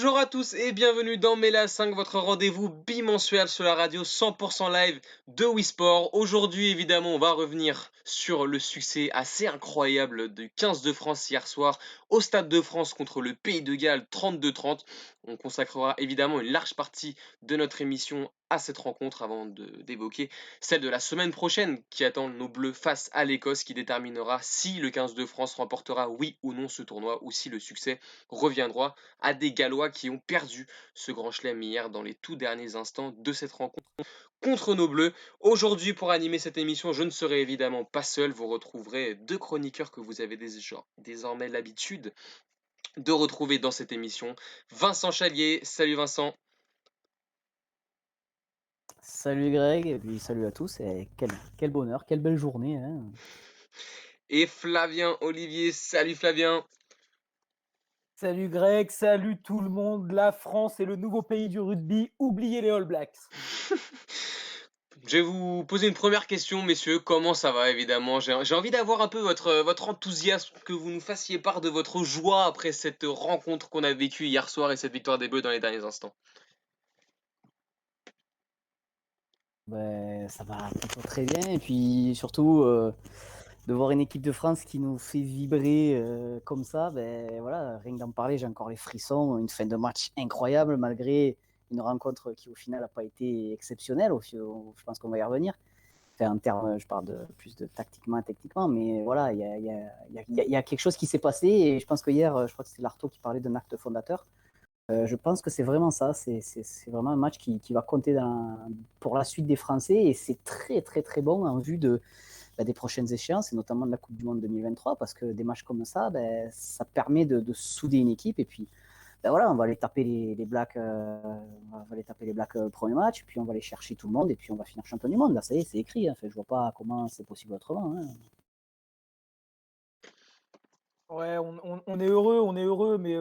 Bonjour à tous et bienvenue dans Mela 5, votre rendez-vous bimensuel sur la radio 100% live de Wii Sport. Aujourd'hui, évidemment, on va revenir sur le succès assez incroyable du 15 de France hier soir au Stade de France contre le Pays de Galles 32-30. On consacrera évidemment une large partie de notre émission à cette rencontre avant d'évoquer celle de la semaine prochaine qui attend nos Bleus face à l'Écosse, qui déterminera si le 15 de France remportera oui ou non ce tournoi ou si le succès reviendra à des Gallois qui ont perdu ce grand chelem hier dans les tout derniers instants de cette rencontre contre nos Bleus. Aujourd'hui, pour animer cette émission, je ne serai évidemment pas seul. Vous retrouverez deux chroniqueurs que vous avez désormais l'habitude de retrouver dans cette émission. Vincent Chalier, salut Vincent. Salut Greg, et puis salut à tous, et quel bonheur, quelle belle journée, hein. Et Flavien Olivier, salut Flavien. Salut Greg, salut tout le monde, la France est le nouveau pays du rugby, oubliez les All Blacks. Je vais vous poser une première question, messieurs. Comment ça va, évidemment? J'ai envie d'avoir un peu votre enthousiasme, que vous nous fassiez part de votre joie après cette rencontre qu'on a vécue hier soir et cette victoire des Bleus dans les derniers instants. Ça va plutôt très bien, et puis surtout de voir une équipe de France qui nous fait vibrer comme ça, voilà, rien que d'en parler, j'ai encore les frissons, une fin de match incroyable malgré une rencontre qui au final n'a pas été exceptionnelle, je pense qu'on va y revenir. Enfin, en termes, je parle de plus de techniquement, mais voilà, il y a quelque chose qui s'est passé, et je pense que hier, je crois que c'était Lartaud qui parlait d'un acte fondateur. Je pense que c'est vraiment ça, c'est vraiment un match qui va compter pour la suite des Français, et c'est très très très bon en vue des prochaines échéances, et notamment de la Coupe du Monde 2023, parce que des matchs comme ça, ça permet de souder une équipe, et puis voilà, on va aller taper les Blacks, premier match, puis on va aller chercher tout le monde, et puis on va finir champion du monde. Là, ça y est, c'est écrit, hein. Enfin, je vois pas comment c'est possible autrement, hein. Ouais, on est heureux, mais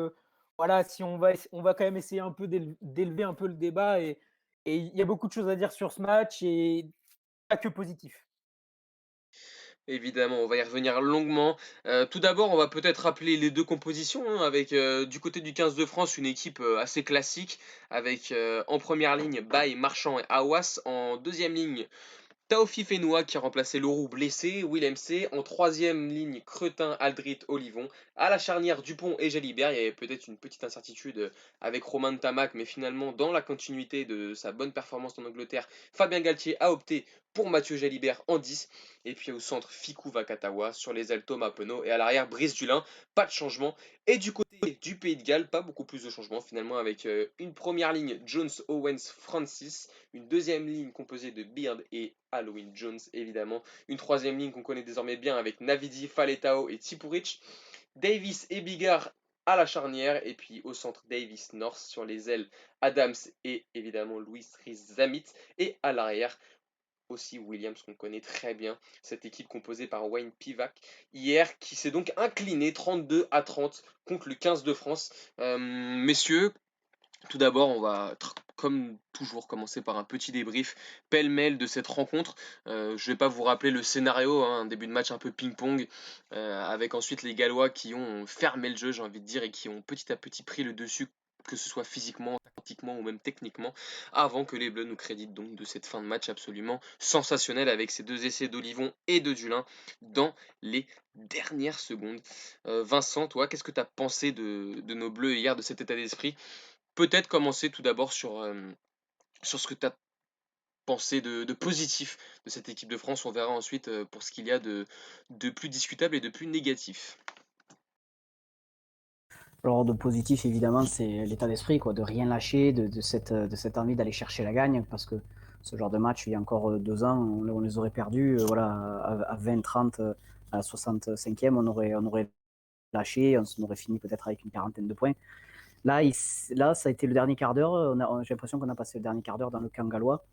voilà, si on va quand même essayer un peu d'élever un peu le débat, et il y a beaucoup de choses à dire sur ce match, et pas que positif. Évidemment, on va y revenir longuement. Tout d'abord, on va peut-être rappeler les deux compositions, hein, avec du côté du 15 de France, une équipe assez classique, avec en première ligne Baye, Marchand et Aouas, en deuxième ligne Taofi Fenoua qui a remplacé Leroux blessé, Willem C. En troisième ligne, Cretin, Aldrit, Olivon. À la charnière, Dupont et Jalibert. Il y avait peut-être une petite incertitude avec Romain Tamac, mais finalement, dans la continuité de sa bonne performance en Angleterre, Fabien Galtier a opté pour Mathieu Jalibert en 10. Et puis au centre, Fikou Vakatawa. Sur les ailes, Thomas Penaud. Et à l'arrière, Brice Dulin. Pas de changement. Et du côté du Pays de Galles, pas beaucoup plus de changements finalement, avec une première ligne, Jones, Owens, Francis. Une deuxième ligne composée de Beard et Halloween Jones, évidemment. Une troisième ligne qu'on connaît désormais bien avec Navidi, Faletao et Tipuric. Davis et Bigard à la charnière. Et puis au centre, Davis North. Sur les ailes, Adams et évidemment Louis Riz-Zamit. Et à l'arrière, aussi Williams qu'on connaît très bien, cette équipe composée par Wayne Pivac hier, qui s'est donc incliné 32-30 contre le 15 de France. Messieurs, tout d'abord, on va, comme toujours, commencer par un petit débrief pêle-mêle de cette rencontre. Je ne vais pas vous rappeler le scénario, hein, un début de match un peu ping-pong, avec ensuite les Gallois qui ont fermé le jeu, j'ai envie de dire, et qui ont petit à petit pris le dessus, que ce soit physiquement, tactiquement ou même techniquement, avant que les Bleus nous créditent donc de cette fin de match absolument sensationnelle avec ces deux essais d'Olivon et de Dulin dans les dernières secondes. Vincent, toi, qu'est-ce que tu as pensé de nos Bleus hier, de cet état d'esprit? Peut-être commencer tout d'abord sur ce que tu as pensé de positif de cette équipe de France. On verra ensuite pour ce qu'il y a de plus discutable et de plus négatif. Alors, de positif, évidemment, c'est l'état d'esprit, quoi, de rien lâcher, de cette envie d'aller chercher la gagne, parce que ce genre de match, il y a encore 2 ans, on les aurait perdus, voilà, à 20, 30, à la 65e, on aurait lâché, on aurait fini peut-être avec une quarantaine de points. Là, ça a été le dernier quart d'heure, j'ai l'impression qu'on a passé le dernier quart d'heure dans le camp gallois.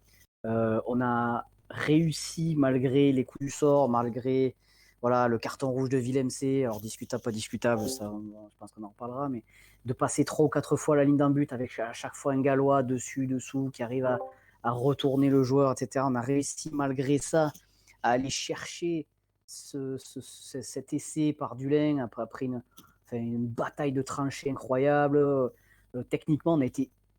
On a réussi, malgré les coups du sort, malgré voilà, le carton rouge de Willem C, alors discutable, pas discutable, ça, je pense qu'on en reparlera, mais de passer 3 ou 4 fois la ligne d'un but avec à chaque fois un Gallois dessus, dessous, qui arrive à retourner le joueur, etc. On a réussi, malgré ça, à aller chercher cet essai par Dulin après une bataille de tranchées incroyable. Techniquement,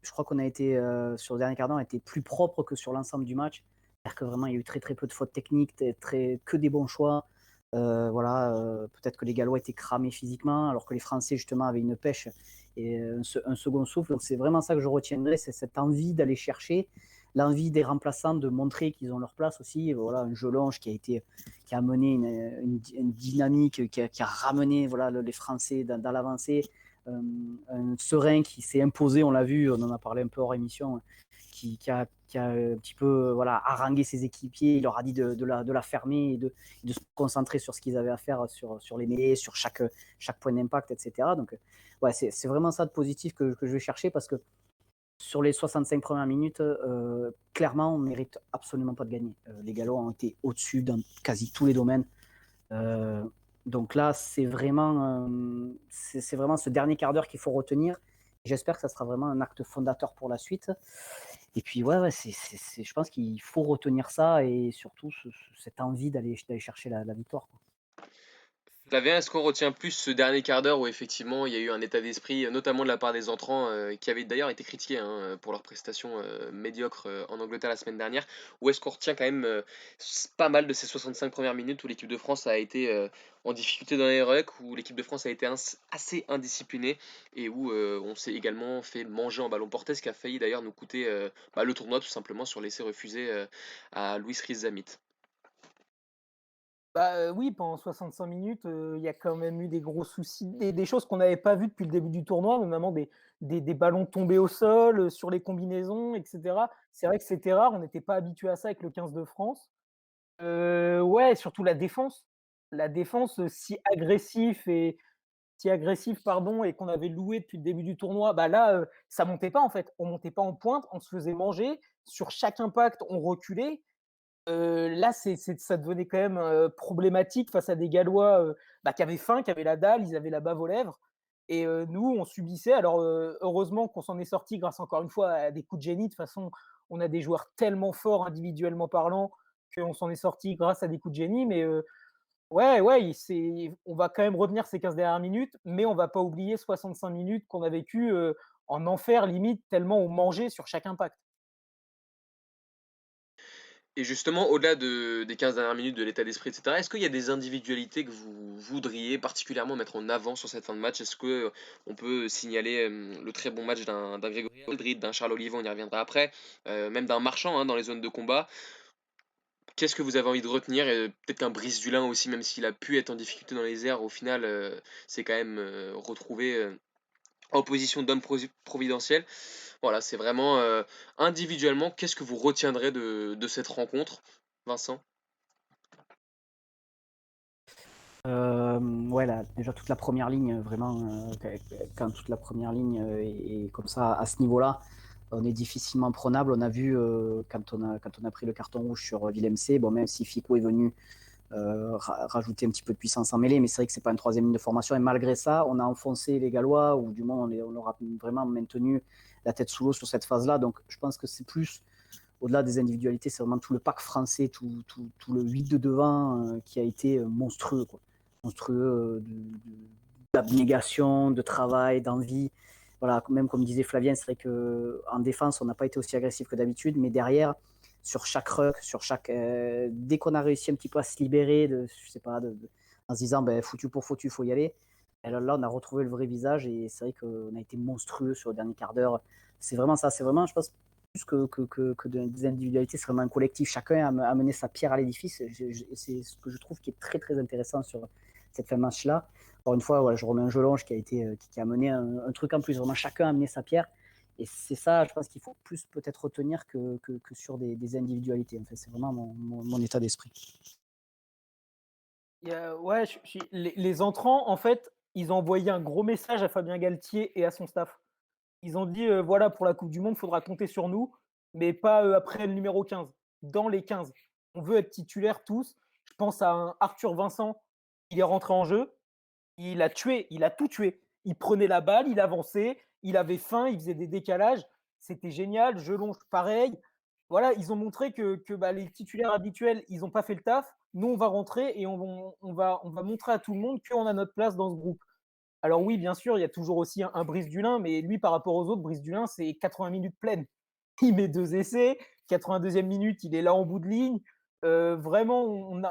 je crois qu'on a été, sur le dernier quart d'heure, on a été plus propre que sur l'ensemble du match. C'est-à-dire que vraiment, il y a eu très très peu de fautes techniques, que des bons choix. Voilà, peut-être que les Gallois étaient cramés physiquement, alors que les Français, justement, avaient une pêche et un second souffle. Donc c'est vraiment ça que je retiendrai, c'est cette envie d'aller chercher, l'envie des remplaçants de montrer qu'ils ont leur place aussi. Voilà, un Jelonge qui a amené une dynamique, qui a ramené voilà, les Français dans l'avancée. Un Serein qui s'est imposé, on l'a vu, on en a parlé un peu hors émission, qui a un petit peu voilà, harangué ses équipiers, il leur a dit de la fermer et de se concentrer sur ce qu'ils avaient à faire sur les mêlées, sur chaque point d'impact, etc. Donc, ouais, c'est vraiment ça de positif que je vais chercher parce que sur les 65 premières minutes, clairement, on ne mérite absolument pas de gagner. Les Gallois ont été au-dessus dans quasi tous les domaines. Euh, donc là, c'est vraiment ce dernier quart d'heure qu'il faut retenir. J'espère que ça sera vraiment un acte fondateur pour la suite. Et puis, ouais, je pense qu'il faut retenir ça et surtout cette envie d'aller chercher la victoire, quoi. Flavien, est-ce qu'on retient plus ce dernier quart d'heure où effectivement il y a eu un état d'esprit, notamment de la part des entrants, qui avaient d'ailleurs été critiqués hein, pour leurs prestations médiocres en Angleterre la semaine dernière, ou est-ce qu'on retient quand même pas mal de ces 65 premières minutes où l'équipe de France a été en difficulté dans les rucks, où l'équipe de France a été assez indisciplinée et où on s'est également fait manger en ballon porté, ce qui a failli d'ailleurs nous coûter le tournoi tout simplement sur l'essai refusé à Louis Riz-Zamit. Bah, oui, pendant 65 minutes, il y a quand même eu des gros soucis, des choses qu'on n'avait pas vues depuis le début du tournoi, notamment des ballons tombés au sol, sur les combinaisons et cetera. C'est vrai que c'était rare, on n'était pas habitué à ça avec le 15 de France. Ouais, surtout la défense. La défense, si agressif, pardon, et qu'on avait loué depuis le début du tournoi, bah là, ça montait pas en fait. On montait pas en pointe, on se faisait manger. Sur chaque impact, on reculait. Là, ça devenait quand même, problématique face à des Gallois, qui avaient faim, qui avaient la dalle, ils avaient la bave aux lèvres et nous, on subissait. Alors, heureusement qu'on s'en est sorti grâce encore une fois à des coups de génie. De toute façon, on a des joueurs tellement forts individuellement parlant qu'on s'en est sorti grâce à des coups de génie. Mais, ouais, ouais, on va quand même revenir ces 15 dernières minutes, mais on va pas oublier 65 minutes qu'on a vécues, en enfer limite, tellement on mangeait sur chaque impact. Et justement, au-delà des 15 dernières minutes, de l'état d'esprit, etc., est-ce qu'il y a des individualités que vous voudriez particulièrement mettre en avant sur cette fin de match? Est-ce que on peut signaler le très bon match d'un Grégory Aldrit, d'un Charles Olivon, on y reviendra après, même d'un Marchand hein, dans les zones de combat? Qu'est-ce que vous avez envie de retenir? Et peut-être qu'un Brice Dulin aussi, même s'il a pu être en difficulté dans les airs, au final, c'est quand même retrouvé en position d'homme providentiel. Voilà, c'est vraiment individuellement, qu'est-ce que vous retiendrez de cette rencontre, Vincent? Ouais, déjà toute la première ligne, vraiment, quand toute la première ligne est comme ça, à ce niveau-là, on est difficilement prenable. On a vu quand on a pris le carton rouge sur Willem C, bon, même si Fico est venu rajouter un petit peu de puissance en mêlée, mais c'est vrai que c'est pas une troisième ligne de formation. Et malgré ça, on a enfoncé les Gallois, ou du moins on leur a vraiment maintenu la tête sous l'eau sur cette phase-là. Donc je pense que c'est plus, au-delà des individualités, c'est vraiment tout le pack français, tout le 8 de devant qui a été monstrueux, quoi. Monstrueux d'abnégation, de travail, d'envie. Voilà, même comme disait Flavien, c'est vrai qu'en défense, on n'a pas été aussi agressif que d'habitude, mais derrière, sur chaque ruck, dès qu'on a réussi un petit peu à se libérer, je sais pas, en se disant ben, foutu pour foutu, il faut y aller. Et là, on a retrouvé le vrai visage et c'est vrai qu'on a été monstrueux sur le dernier quart d'heure. C'est vraiment ça, c'est vraiment, je pense, plus que des individualités, c'est vraiment un collectif. Chacun a amené sa pierre à l'édifice. C'est ce que je trouve qui est très très intéressant sur cette fin de match-là. Encore une fois, voilà, je remets un Jelonge qui a amené un truc en plus. Vraiment, chacun a amené sa pierre. Et c'est ça, je pense qu'il faut plus peut-être retenir que sur des individualités. En fait, c'est vraiment mon état d'esprit. Ouais, les entrants, en fait, ils ont envoyé un gros message à Fabien Galtier et à son staff. Ils ont dit, «Voilà, pour la coupe du monde, il faudra compter sur nous, mais pas, après le numéro 15, dans les 15. On veut être titulaires tous». Je pense à un Arthur Vincent, il est rentré en jeu, il a tout tué. Il prenait la balle, il avançait, il avait faim, il faisait des décalages, c'était génial. Jelonge, pareil. Voilà, ils ont montré que les titulaires habituels, ils ont pas fait le taf. Nous, on va rentrer et on va montrer à tout le monde qu'on a notre place dans ce groupe. Alors oui, bien sûr, il y a toujours aussi un Brice Dulin, mais lui, par rapport aux autres, Brice Dulin, c'est 80 minutes pleines. Il met 2 essais, 82e minute, il est là en bout de ligne. Vraiment,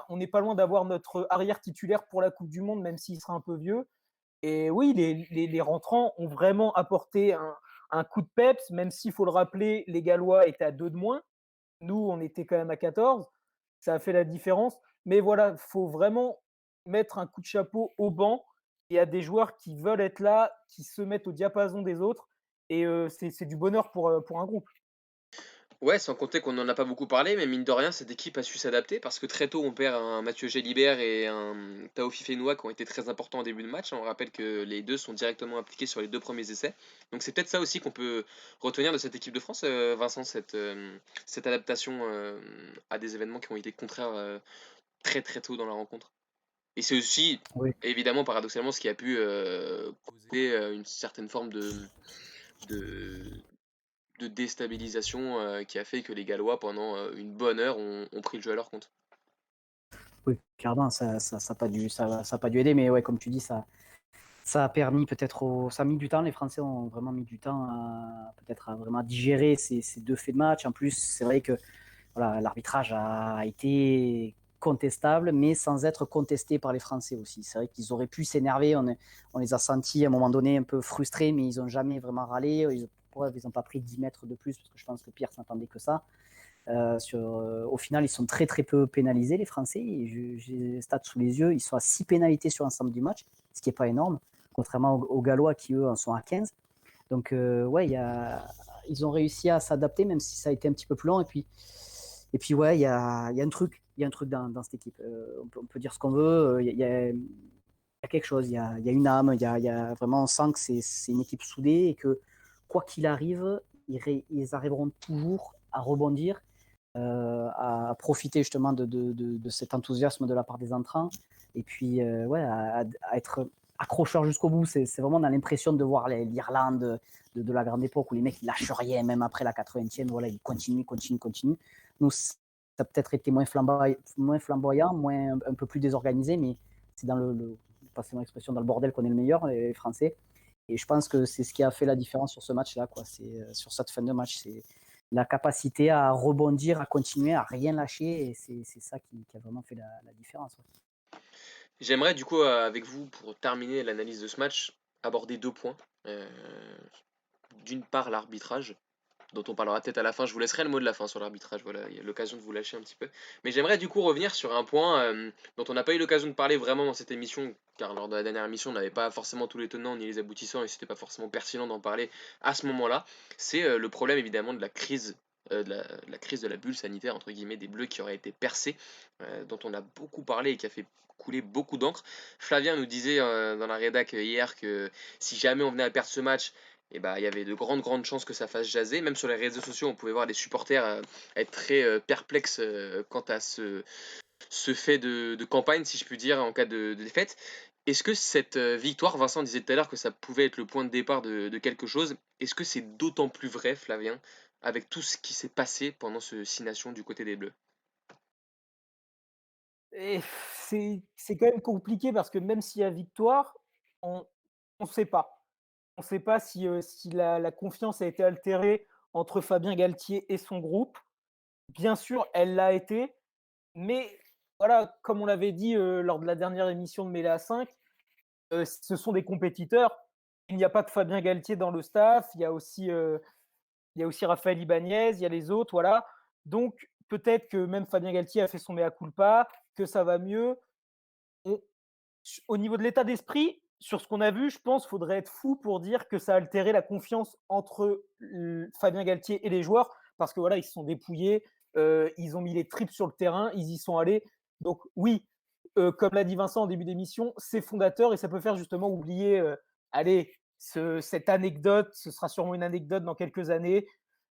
on n'est pas loin d'avoir notre arrière titulaire pour la coupe du monde, même s'il sera un peu vieux. Et oui, les rentrants ont vraiment apporté un coup de peps, même s'il faut le rappeler, les Gallois étaient à 2 de moins. Nous, on était quand même à 14. Ça a fait la différence. Mais voilà, il faut vraiment mettre un coup de chapeau au banc et à des joueurs qui veulent être là, qui se mettent au diapason des autres. Et c'est du bonheur pour un groupe. Ouais, sans compter qu'on n'en a pas beaucoup parlé, mais mine de rien, cette équipe a su s'adapter parce que très tôt, on perd un Mathieu Gélibert et un Tao Fifenois qui ont été très importants au début de match. On rappelle que les deux sont directement impliqués sur les deux premiers essais. Donc c'est peut-être ça aussi qu'on peut retenir de cette équipe de France, Vincent, cette adaptation à des événements qui ont été contraires très très tôt dans la rencontre. Et c'est aussi, Oui. évidemment, paradoxalement, ce qui a pu causer une certaine forme de, de déstabilisation qui a fait que les Gallois, pendant une bonne heure, ont pris le jeu à leur compte. Oui, clairement, ça a pas dû, ça a pas dû aider, mais ouais, comme tu dis, ça a permis ça a mis du temps. Les Français ont vraiment mis du temps peut-être à vraiment digérer ces deux faits de match. En plus, c'est vrai que voilà, l'arbitrage a été contestable, mais sans être contesté par les Français aussi. C'est vrai qu'ils auraient pu s'énerver. On les a sentis à un moment donné un peu frustrés, mais ils n'ont jamais vraiment râlé. Ils n'ont pas pris 10 mètres de plus, parce que je pense que Pierre s'attendait que ça. Au final, ils sont très très peu pénalisés, les Français. J'ai les stats sous les yeux. Ils sont à 6 pénalités sur l'ensemble du match, ce qui n'est pas énorme, contrairement aux Gallois qui, eux, en sont à 15. Donc, ouais, ils ont réussi à s'adapter, même si ça a été un petit peu plus long. Et puis ouais, il y a un truc, dans cette équipe. On peut dire ce qu'on veut. Il y a quelque chose, il y a une âme. Vraiment, on sent que c'est une équipe soudée et que quoi qu'il arrive, ils arriveront toujours à rebondir, à profiter justement de cet enthousiasme de la part des entrants. Et puis, ouais, à être accrocheur jusqu'au bout. C'est vraiment, on a l'impression de voir l'Irlande de la grande époque où les mecs ils lâchent rien, même après la 80e. Voilà, ils continuent, continuent, continuent. Nous, ça a peut-être été moins flamboyant, un peu plus désorganisé, mais c'est dans passez-moi l'expression, dans le bordel qu'on est le meilleur, les Français. Et je pense que c'est ce qui a fait la différence sur ce match-là, quoi. C'est sur cette fin de match, c'est la capacité à rebondir, à continuer, à rien lâcher. Et c'est ça qui a vraiment fait la différence. Ouais. J'aimerais du coup, avec vous, pour terminer l'analyse de ce match, aborder 2 points. Euh, D'une part, l'arbitrage, dont on parlera peut-être à la fin. Je vous laisserai le mot de la fin sur l'arbitrage, voilà, il y a l'occasion de vous lâcher un petit peu. Mais j'aimerais du coup revenir sur un point dont on n'a pas eu l'occasion de parler vraiment dans cette émission, car lors de la dernière émission, on n'avait pas forcément tous les tenants ni les aboutissants, et c'était pas forcément pertinent d'en parler à ce moment-là. C'est le problème évidemment de la crise. De la crise de la bulle sanitaire entre guillemets des Bleus qui aurait été percée, dont on a beaucoup parlé et qui a fait couler beaucoup d'encre. Flavien nous disait dans la rédac hier que si jamais on venait à perdre ce match, et bah, il y avait de grandes chances que ça fasse jaser. Même sur les réseaux sociaux, on pouvait voir les supporters être très perplexes quant à ce fait de campagne, si je puis dire, en cas de défaite. Est-ce que cette victoire, Vincent disait tout à l'heure que ça pouvait être le point de départ de quelque chose, est-ce que c'est d'autant plus vrai, Flavien, avec tout ce qui s'est passé pendant ce 6 nations du côté des Bleus? Et c'est quand même compliqué parce que même s'il y a victoire, on ne sait pas. On ne sait pas si la confiance a été altérée entre Fabien Galtier et son groupe. Bien sûr, elle l'a été, mais voilà, comme on l'avait dit, lors de la dernière émission de Mêlée à 5, ce sont des compétiteurs. Il n'y a pas que Fabien Galtier dans le staff, il y a aussi Raphaël Ibanez, il y a les autres, voilà. Donc peut-être que même Fabien Galtier a fait son mea culpa, que ça va mieux. On Au niveau de l'état d'esprit, sur ce qu'on a vu, je pense qu'il faudrait être fou pour dire que ça a altéré la confiance entre Fabien Galtier et les joueurs, parce que voilà, ils se sont dépouillés, ils ont mis les tripes sur le terrain, ils y sont allés. Donc oui, comme l'a dit Vincent en début d'émission, c'est fondateur et ça peut faire justement oublier, allez, cette anecdote, ce sera sûrement une anecdote dans quelques années.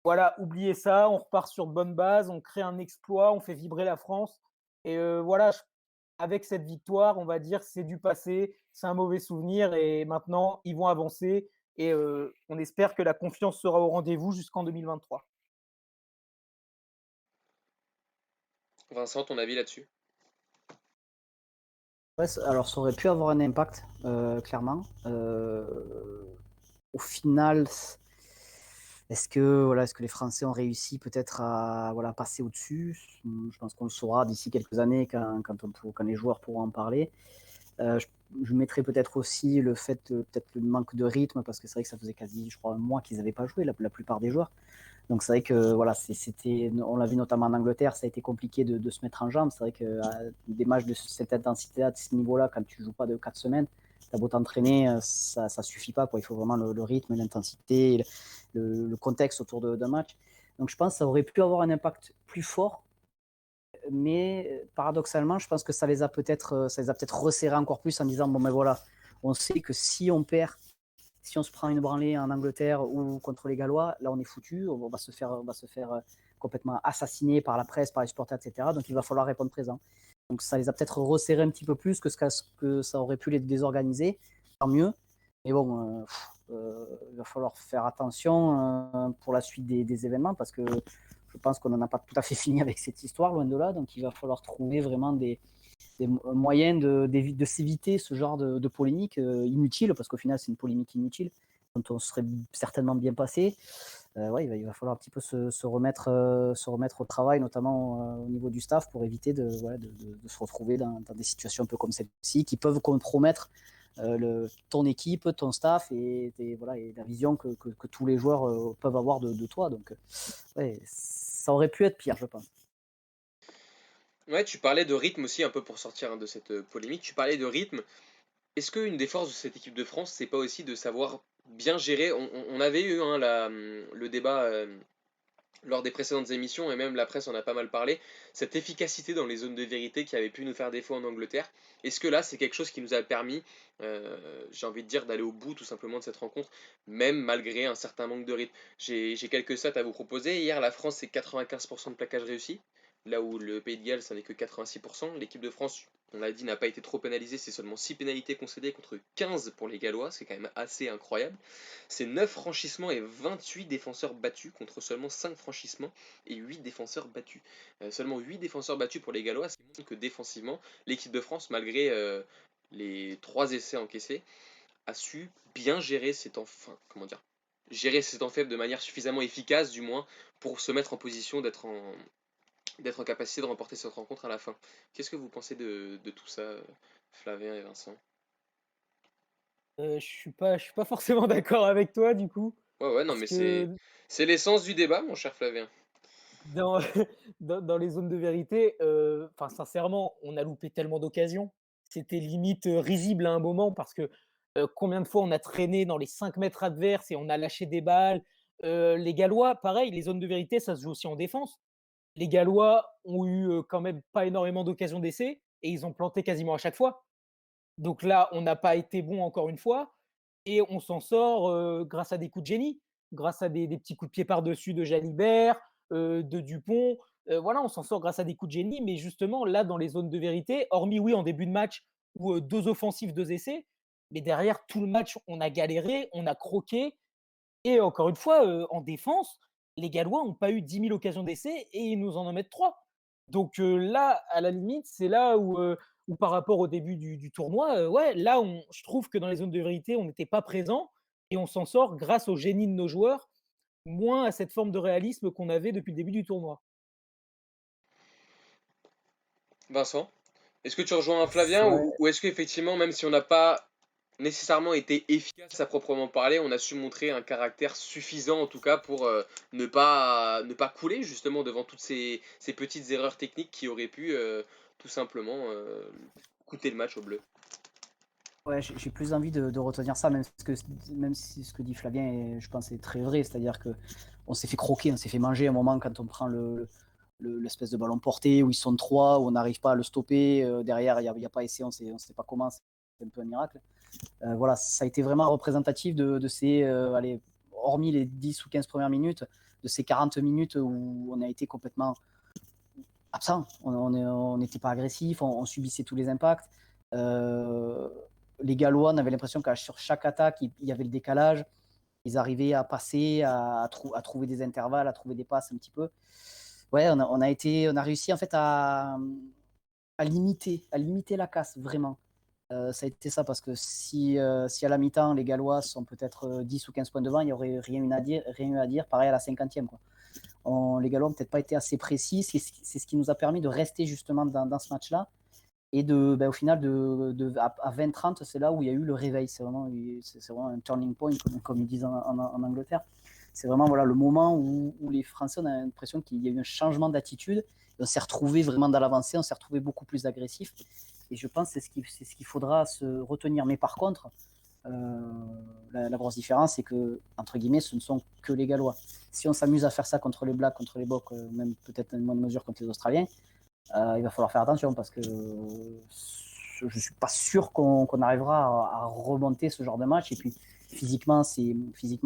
Voilà, oubliez ça, on repart sur de bonnes bases, on crée un exploit, on fait vibrer la France. Et voilà, avec cette victoire, on va dire c'est du passé, c'est un mauvais souvenir et maintenant ils vont avancer et on espère que la confiance sera au rendez-vous jusqu'en 2023. Vincent, ton avis là-dessus? Ouais, alors ça aurait pu avoir un impact, clairement. Au final, est-ce que les Français ont réussi peut-être à voilà, passer au-dessus? Je pense qu'on le saura d'ici quelques années quand les joueurs pourront en parler. Je mettrais peut-être aussi le fait, peut-être le manque de rythme, parce que c'est vrai que ça faisait quasi, je crois, un mois qu'ils n'avaient pas joué, la plupart des joueurs. Donc c'est vrai que voilà, on l'a vu notamment en Angleterre, ça a été compliqué de se mettre en jambes. C'est vrai que des matchs de cette intensité-là, de ce niveau-là, quand tu joues pas de 4 semaines, tu as beau t'entraîner, ça ne suffit pas. Quoi. Il faut vraiment le rythme, l'intensité, le contexte autour d'un match. Donc je pense que ça aurait pu avoir un impact plus fort, mais paradoxalement, je pense que ça les a peut-être resserrés encore plus en disant bon ben voilà, on sait que si on se prend une branlée en Angleterre ou contre les Gallois, là on est foutu, on va se faire complètement assassiner par la presse, par les supporters, etc. Donc il va falloir répondre présent. Donc ça les a peut-être resserrés un petit peu plus que ce que ça aurait pu les désorganiser, tant mieux. Mais bon, il va falloir faire attention pour la suite des événements parce que je pense qu'on n'en a pas tout à fait fini avec cette histoire, loin de là. Donc il va falloir trouver vraiment des moyens de s'éviter ce genre de polémique inutile, parce qu'au final, c'est une polémique inutile, dont on serait certainement bien passé. Ouais, il va falloir un petit peu se remettre au travail, notamment au niveau du staff, pour éviter de se retrouver dans des situations un peu comme celle-ci, qui peuvent compromettre ton équipe, ton staff voilà, et la vision que tous les joueurs peuvent avoir de toi. Donc, ouais, ça aurait pu être pire, je pense. Ouais, tu parlais de rythme aussi, un peu pour sortir de cette polémique, tu parlais de rythme. Est-ce qu'une des forces de cette équipe de France, c'est pas aussi de savoir bien gérer? On avait eu hein, le débat lors des précédentes émissions, et même la presse en a pas mal parlé, cette efficacité dans les zones de vérité qui avait pu nous faire défaut en Angleterre. Est-ce que là, c'est quelque chose qui nous a permis, j'ai envie de dire, d'aller au bout tout simplement de cette rencontre, même malgré un certain manque de rythme? J'ai quelques stats à vous proposer. Hier, la France, c'est 95% de plaquage réussi, là où le Pays de Galles, ça n'est que 86%. L'équipe de France, on l'a dit, n'a pas été trop pénalisée, c'est seulement 6 pénalités concédées contre 15 pour les Gallois, c'est quand même assez incroyable. C'est 9 franchissements et 28 défenseurs battus contre seulement 5 franchissements et 8 défenseurs battus. Seulement 8 défenseurs battus pour les Gallois, c'est montre que défensivement, l'équipe de France, malgré les 3 essais encaissés, a su bien gérer ces temps, enfin, comment dire, gérer ces temps faibles de manière suffisamment efficace, du moins, pour se mettre en position d'être en capacité de remporter cette rencontre à la fin. Qu'est-ce que vous pensez de tout ça, Flavien et Vincent? Je suis pas forcément d'accord avec toi du coup, Ouais, ouais, non, parce mais que c'est l'essence du débat, mon cher Flavien. dans dans les zones de vérité, enfin sincèrement, on a loupé tellement d'occasions. C'était limite, risible à un moment parce que, combien de fois on a traîné dans les 5 mètres adverses et on a lâché des balles. Les Gallois, pareil, les zones de vérité, ça se joue aussi en défense. Les Gallois ont eu, quand même pas énormément d'occasions d'essai et ils ont planté quasiment à chaque fois. Donc là, on n'a pas été bon encore une fois et on s'en sort, grâce à des coups de génie, grâce à des petits coups de pied par-dessus de Jalibert, de Dupont. Voilà, on s'en sort grâce à des coups de génie, mais justement là, dans les zones de vérité, hormis oui, en début de match où, 2 offensifs, 2 essais, mais derrière tout le match, on a galéré, on a croqué et encore une fois, en défense, les Gallois n'ont pas eu 10 000 occasions d'essai et ils nous en mettent 3. Donc là, à la limite, c'est là où par rapport au début du tournoi, ouais, là, je trouve que dans les zones de vérité, on n'était pas présent et on s'en sort grâce au génie de nos joueurs, moins à cette forme de réalisme qu'on avait depuis le début du tournoi. Vincent? Est-ce que tu rejoins Flavien Ouais, ou est-ce qu'effectivement, même si on n'a pas nécessairement été efficace à proprement parler, on a su montrer un caractère suffisant en tout cas pour ne pas couler justement devant toutes ces petites erreurs techniques qui auraient pu tout simplement coûter le match au bleu? ouais, j'ai plus envie de retenir ça, même si ce que dit Flavien, je pense, est très vrai. C'est-à-dire que on s'est fait croquer, on s'est fait manger un moment quand on prend l'espèce de ballon porté où ils sont trois, où on n'arrive pas à le stopper. Derrière, il y a pas essai, on sait pas comment. C'est un peu un miracle. Voilà, ça a été vraiment représentatif de ces, allez, hormis les 10 ou 15 premières minutes, de ces 40 minutes où on a été complètement absent. On n'était pas agressif, on subissait tous les impacts. Euh, les Gallois, on avait l'impression que sur chaque attaque, il y avait le décalage. Ils arrivaient à passer, à trouver des intervalles, à trouver des passes un petit peu. Ouais, on a réussi en fait à limiter la casse, vraiment. Ça a été ça, parce que si à la mi-temps, les Gallois sont peut-être 10 ou 15 points devant, il n'y aurait rien eu à dire, pareil à la 50e, quoi. Les Gallois n'ont peut-être pas été assez précis, c'est ce qui nous a permis de rester justement dans ce match-là. Et au final, à 20-30, c'est là où il y a eu le réveil. C'est vraiment un turning point, comme ils disent en Angleterre. C'est vraiment voilà, le moment où les Français, on a l'impression qu'il y a eu un changement d'attitude. On s'est retrouvé vraiment dans l'avancée, on s'est retrouvé beaucoup plus agressif. Et je pense que c'est ce qu'il faudra se retenir. Mais par contre, la grosse différence, c'est que, entre guillemets, ce ne sont que les Gallois. Si on s'amuse à faire ça contre les Blacks, contre les Bocs, même peut-être en moins de mesure contre les Australiens, il va falloir faire attention, parce que je ne suis pas sûr qu'on arrivera à remonter ce genre de match. Et puis, physiquement,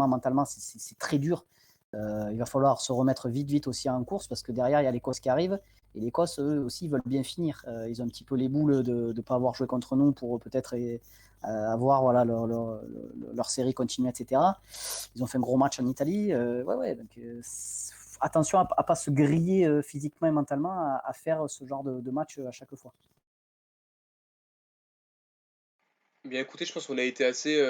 mentalement, c'est très dur. Il va falloir se remettre vite aussi en course, parce que derrière, il y a l'Écosse qui arrive. Et l'Écosse, eux aussi, veulent bien finir. Ils ont un petit peu les boules de ne pas avoir joué contre nous pour peut-être avoir voilà, leur série continue, etc. Ils ont fait un gros match en Italie. Donc, attention à ne pas se griller physiquement et mentalement à faire ce genre de match à chaque fois. Bien écoutez, je pense qu'on a été assez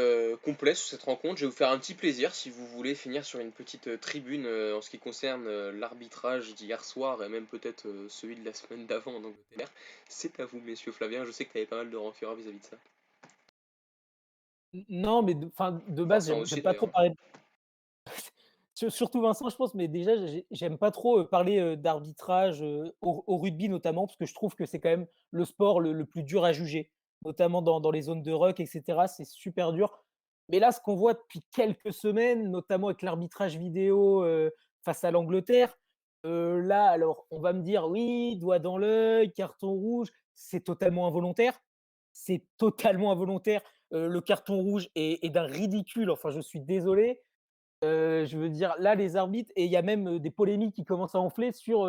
complet sur cette rencontre. Je vais vous faire un petit plaisir si vous voulez finir sur une petite tribune en ce qui concerne l'arbitrage d'hier soir et même peut-être celui de la semaine d'avant en Angleterre. C'est à vous, messieurs. Flavien, je sais que tu avais pas mal de rancœur vis-à-vis de ça. Non, mais de base, Vincent j'aime aussi pas trop d'ailleurs. parler. Surtout Vincent, je pense, mais déjà, j'aime pas trop parler d'arbitrage au rugby notamment, parce que je trouve que c'est quand même le sport le plus dur à juger, notamment dans les zones de ruck, etc. C'est super dur. Mais là, ce qu'on voit depuis quelques semaines, notamment avec l'arbitrage vidéo face à l'Angleterre, là, alors, on va me dire, oui, doigt dans l'œil, carton rouge, c'est totalement involontaire. C'est totalement involontaire. Le carton rouge est d'un ridicule. Enfin, je suis désolé. Je veux dire, là, les arbitres, et il y a même, des polémiques qui commencent à enfler sur,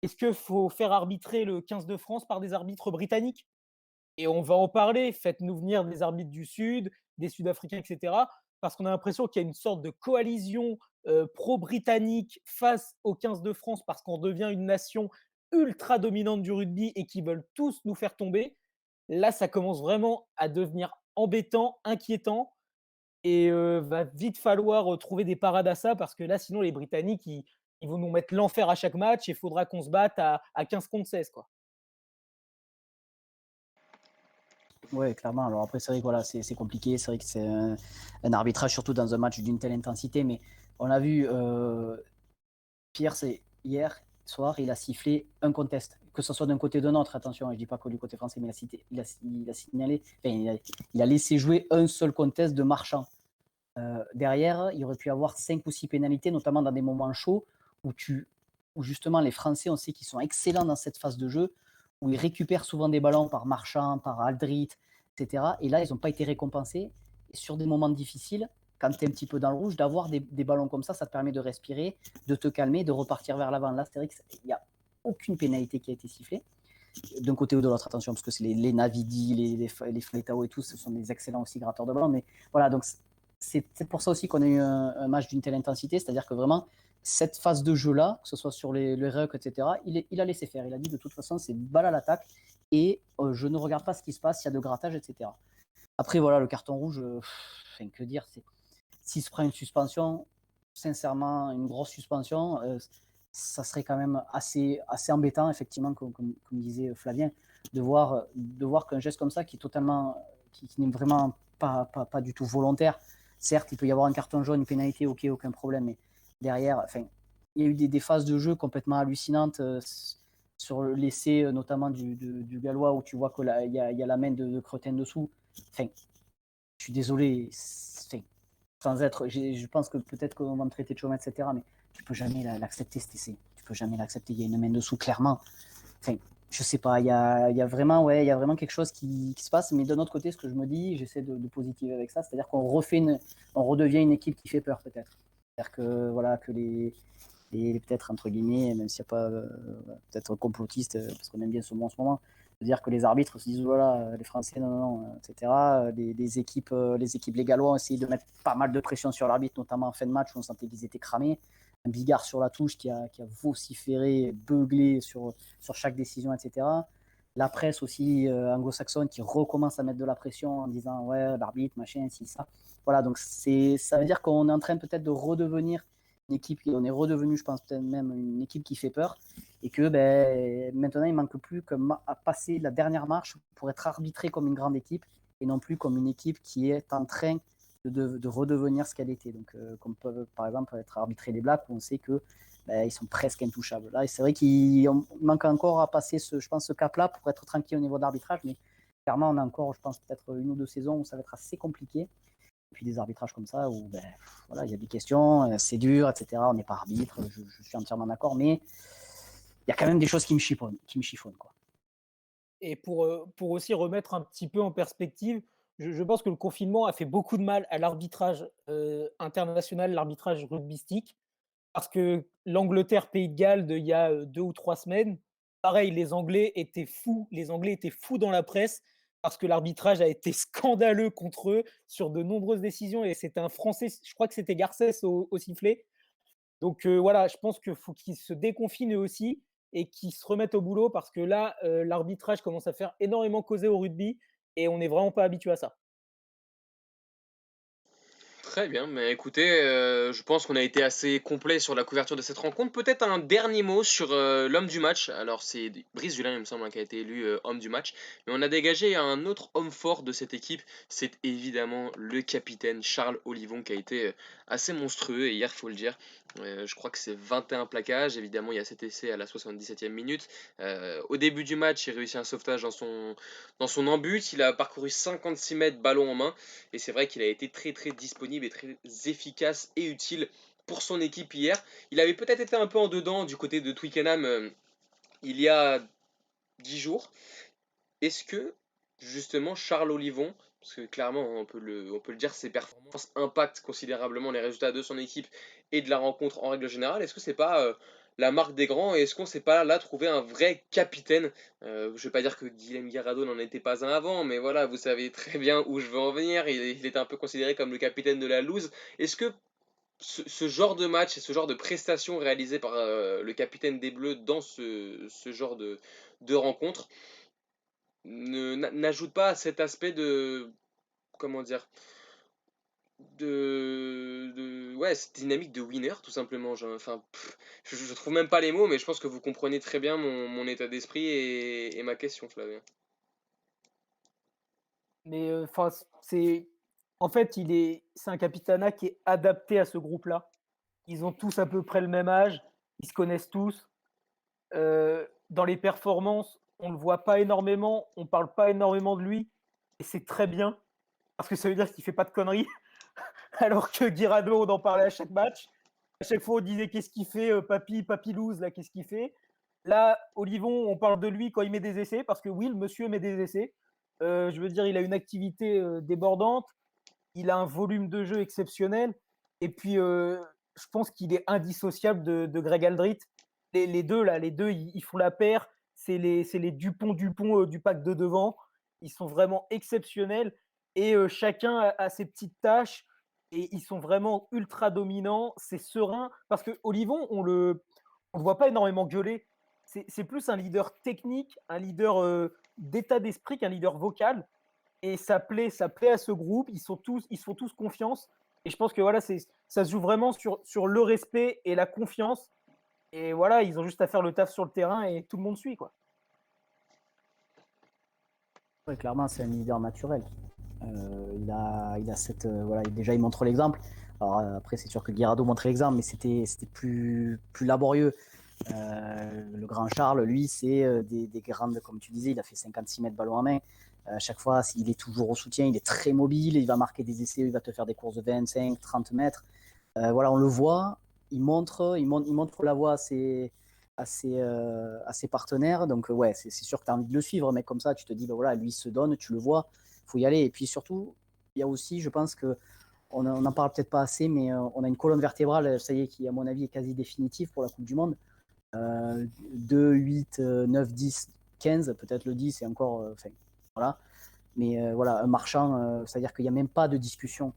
est-ce qu'il faut faire arbitrer le 15 de France par des arbitres britanniques? Et on va en parler, faites-nous venir des arbitres du Sud, des Sud-Africains, et cetera, parce qu'on a l'impression qu'il y a une sorte de coalition, pro-britannique face au 15 de France, parce qu'on devient une nation ultra dominante du rugby et qui veulent tous nous faire tomber. Là, ça commence vraiment à devenir embêtant, inquiétant, et va vite falloir trouver des parades à ça, parce que là, sinon, les Britanniques, ils vont nous mettre l'enfer à chaque match et il faudra qu'on se batte à 15 contre 16, quoi. Ouais, clairement. Alors après, c'est vrai que voilà, c'est compliqué. C'est vrai que c'est un arbitrage, surtout dans un match d'une telle intensité. Mais on a vu, Pierre, c'est hier soir, il a sifflé un contest. Que ce soit d'un côté ou d'un autre, attention, je ne dis pas que du côté français, mais il a signalé, enfin, il a laissé jouer un seul contest de Marchand. Derrière, il aurait pu avoir 5 ou 6 pénalités, notamment dans des moments chauds où, où justement les Français, on sait qu'ils sont excellents dans cette phase de jeu, où ils récupèrent souvent des ballons par Marchand, par Aldrit, etc. Et là, ils n'ont pas été récompensés. Et sur des moments difficiles, quand tu es un petit peu dans le rouge, d'avoir des ballons comme ça te permet de respirer, de te calmer, de repartir vers l'avant. Là, c'est vrai qu'il n'y a aucune pénalité qui a été sifflée, d'un côté ou de l'autre, attention, parce que c'est les Navidi, les Fletao et tout, ce sont des excellents aussi gratteurs de ballon. Mais voilà, donc c'est pour ça aussi qu'on a eu un match d'une telle intensité, c'est-à-dire que vraiment, cette phase de jeu-là, que ce soit sur les rucks, etc., il a laissé faire. Il a dit de toute façon, c'est balle à l'attaque et je ne regarde pas ce qui se passe, s'il y a de grattage, etc. Après, voilà, le carton rouge, que dire, s'il se prend une suspension, sincèrement, une grosse suspension, ça serait quand même assez embêtant, effectivement, comme disait Flavien, de voir qu'un geste comme ça, qui est totalement, qui n'est vraiment pas du tout volontaire. Certes, il peut y avoir un carton jaune, une pénalité, ok, aucun problème, mais derrière, enfin, il y a eu des phases de jeu complètement hallucinantes sur l'essai, notamment du Gallois, où tu vois qu'il y a la main de Cretin dessous. Enfin, je suis désolé, sans être, je pense que peut-être qu'on va me traiter de chômeur, etc., mais tu peux jamais l'accepter, cet essai. Tu peux jamais l'accepter. Il y a une main dessous, clairement. Enfin, je sais pas, il y a vraiment quelque chose qui se passe, mais d'un autre côté, ce que je me dis, j'essaie de positiver avec ça, c'est-à-dire qu'on redevient une équipe qui fait peur, peut-être. C'est-à-dire que, voilà, que les peut-être, entre guillemets, même s'il n'y a pas peut-être complotiste, parce qu'on aime bien ce mot en ce moment, de dire que les arbitres se disent, voilà, les Français, non, etc. Les équipes, les Gallois ont essayé de mettre pas mal de pression sur l'arbitre, notamment en fin de match, où on sentait qu'ils étaient cramés. Un Bigard sur la touche qui a vociféré, beuglé sur chaque décision, etc. la presse aussi anglo-saxonne qui recommence à mettre de la pression en disant ouais, l'arbitre, machin, si, ça. Voilà, donc ça veut dire qu'on est en train peut-être de redevenir une équipe, on est redevenu, je pense, peut-être même une équipe qui fait peur, et que maintenant, il ne manque plus à passer la dernière marche pour être arbitré comme une grande équipe, et non plus comme une équipe qui est en train de redevenir ce qu'elle était. Donc, comme peuvent, par exemple, être arbitrés les Blacks, où on sait que ils sont presque intouchables. Là, c'est vrai qu'il manque encore à passer ce cap-là pour être tranquille au niveau de l'arbitrage, mais clairement, on a encore, je pense, peut-être 1 ou 2 saisons où ça va être assez compliqué. Et puis des arbitrages comme ça où voilà, il y a des questions, c'est dur, etc. On n'est pas arbitre, je suis entièrement d'accord, mais il y a quand même des choses qui me chiffonnent, quoi. Et pour aussi remettre un petit peu en perspective, je pense que le confinement a fait beaucoup de mal à l'arbitrage, international, l'arbitrage rugbystique. Parce que l'Angleterre, Pays de Galles il y a 2 ou 3 semaines, pareil, les Anglais étaient fous dans la presse parce que l'arbitrage a été scandaleux contre eux sur de nombreuses décisions et c'était un Français, je crois que c'était Garcès au sifflet. Donc voilà, je pense qu'il faut qu'ils se déconfinent eux aussi et qu'ils se remettent au boulot parce que là, l'arbitrage commence à faire énormément causer au rugby et on n'est vraiment pas habitué à ça. Très bien, mais écoutez, je pense qu'on a été assez complet sur la couverture de cette rencontre. Peut-être un dernier mot sur l'homme du match. Alors c'est Brice Dulin, il me semble, hein, qui a été élu homme du match. Mais on a dégagé un autre homme fort de cette équipe. C'est évidemment le capitaine Charles Olivon qui a été assez monstrueux et hier, faut le dire. Je crois que c'est 21 plaquages. Évidemment, il y a cet essai à la 77e minute. Au début du match, il réussit un sauvetage dans son embut. Il a parcouru 56 mètres ballon en main. Et c'est vrai qu'il a été très très disponible et très efficace et utile pour son équipe hier. Il avait peut-être été un peu en dedans du côté de Twickenham il y a 10 jours. Est-ce que justement Charles Olivon, parce que clairement on peut le dire, ses performances impactent considérablement les résultats de son équipe et de la rencontre en règle générale, est-ce que c'est pas la marque des grands et est-ce qu'on s'est pas là trouvé un vrai capitaine. Je vais pas dire que Guillaume Guirado n'en était pas un avant, mais voilà, vous savez très bien où je veux en venir, il était un peu considéré comme le capitaine de la loose. Est-ce que ce genre de match et ce genre de prestation réalisée par le capitaine des Bleus dans ce genre de rencontre n'ajoute pas à cet aspect de, comment dire, ouais, cette dynamique de winner tout simplement. Enfin, je trouve même pas les mots, mais je pense que vous comprenez très bien mon état d'esprit et ma question, Flavien. Mais enfin, c'est en fait, c'est un capitanat qui est adapté à ce groupe-là. Ils ont tous à peu près le même âge, ils se connaissent tous. Dans les performances, on ne le voit pas énormément, on ne parle pas énormément de lui et c'est très bien parce que ça veut dire qu'il ne fait pas de conneries. Alors que Guirado, on en parlait à chaque match. À chaque fois, on disait qu'est-ce qu'il fait, Papy Loose, là, qu'est-ce qu'il fait. Là, Olivon, on parle de lui quand il met des essais, parce que oui, le monsieur met des essais. Je veux dire, il a une activité débordante, il a un volume de jeu exceptionnel, et puis je pense qu'il est indissociable de Greg Aldrit. Les deux, là, les deux, ils font la paire. C'est les Dupont du pack de devant. Ils sont vraiment exceptionnels, et chacun a ses petites tâches et ils sont vraiment ultra dominants. C'est serein parce que Olivon, on le voit pas énormément gueuler. C'est plus un leader technique, un leader d'état d'esprit qu'un leader vocal. Et ça plaît à ce groupe. Ils se font tous confiance. Et je pense que voilà, ça se joue vraiment sur le respect et la confiance. Et voilà, ils ont juste à faire le taf sur le terrain et tout le monde suit, quoi. Ouais, clairement, c'est un leader naturel. Il a cette, voilà, déjà il montre l'exemple. Alors après, c'est sûr que Guirado montre l'exemple, mais c'était plus laborieux. Le grand Charles, lui, c'est des grandes, comme tu disais, il a fait 56 mètres ballon en main. À chaque fois, il est toujours au soutien, il est très mobile, il va marquer des essais, il va te faire des courses de 25, 30 mètres. Voilà, on le voit, il montre la voie à ses partenaires. Donc, ouais, c'est sûr que tu as envie de le suivre, mais comme ça, tu te dis, bah, voilà, lui il se donne, tu le vois, il faut y aller. Et puis surtout, il y a aussi, je pense que on n'en parle peut-être pas assez, mais on a une colonne vertébrale, ça y est, qui, à mon avis, est quasi définitive pour la Coupe du Monde. 2, 8, 9, 10, 15, peut-être le 10 et encore, voilà. Mais voilà, un marchand, c'est-à-dire qu'il n'y a même pas de discussion.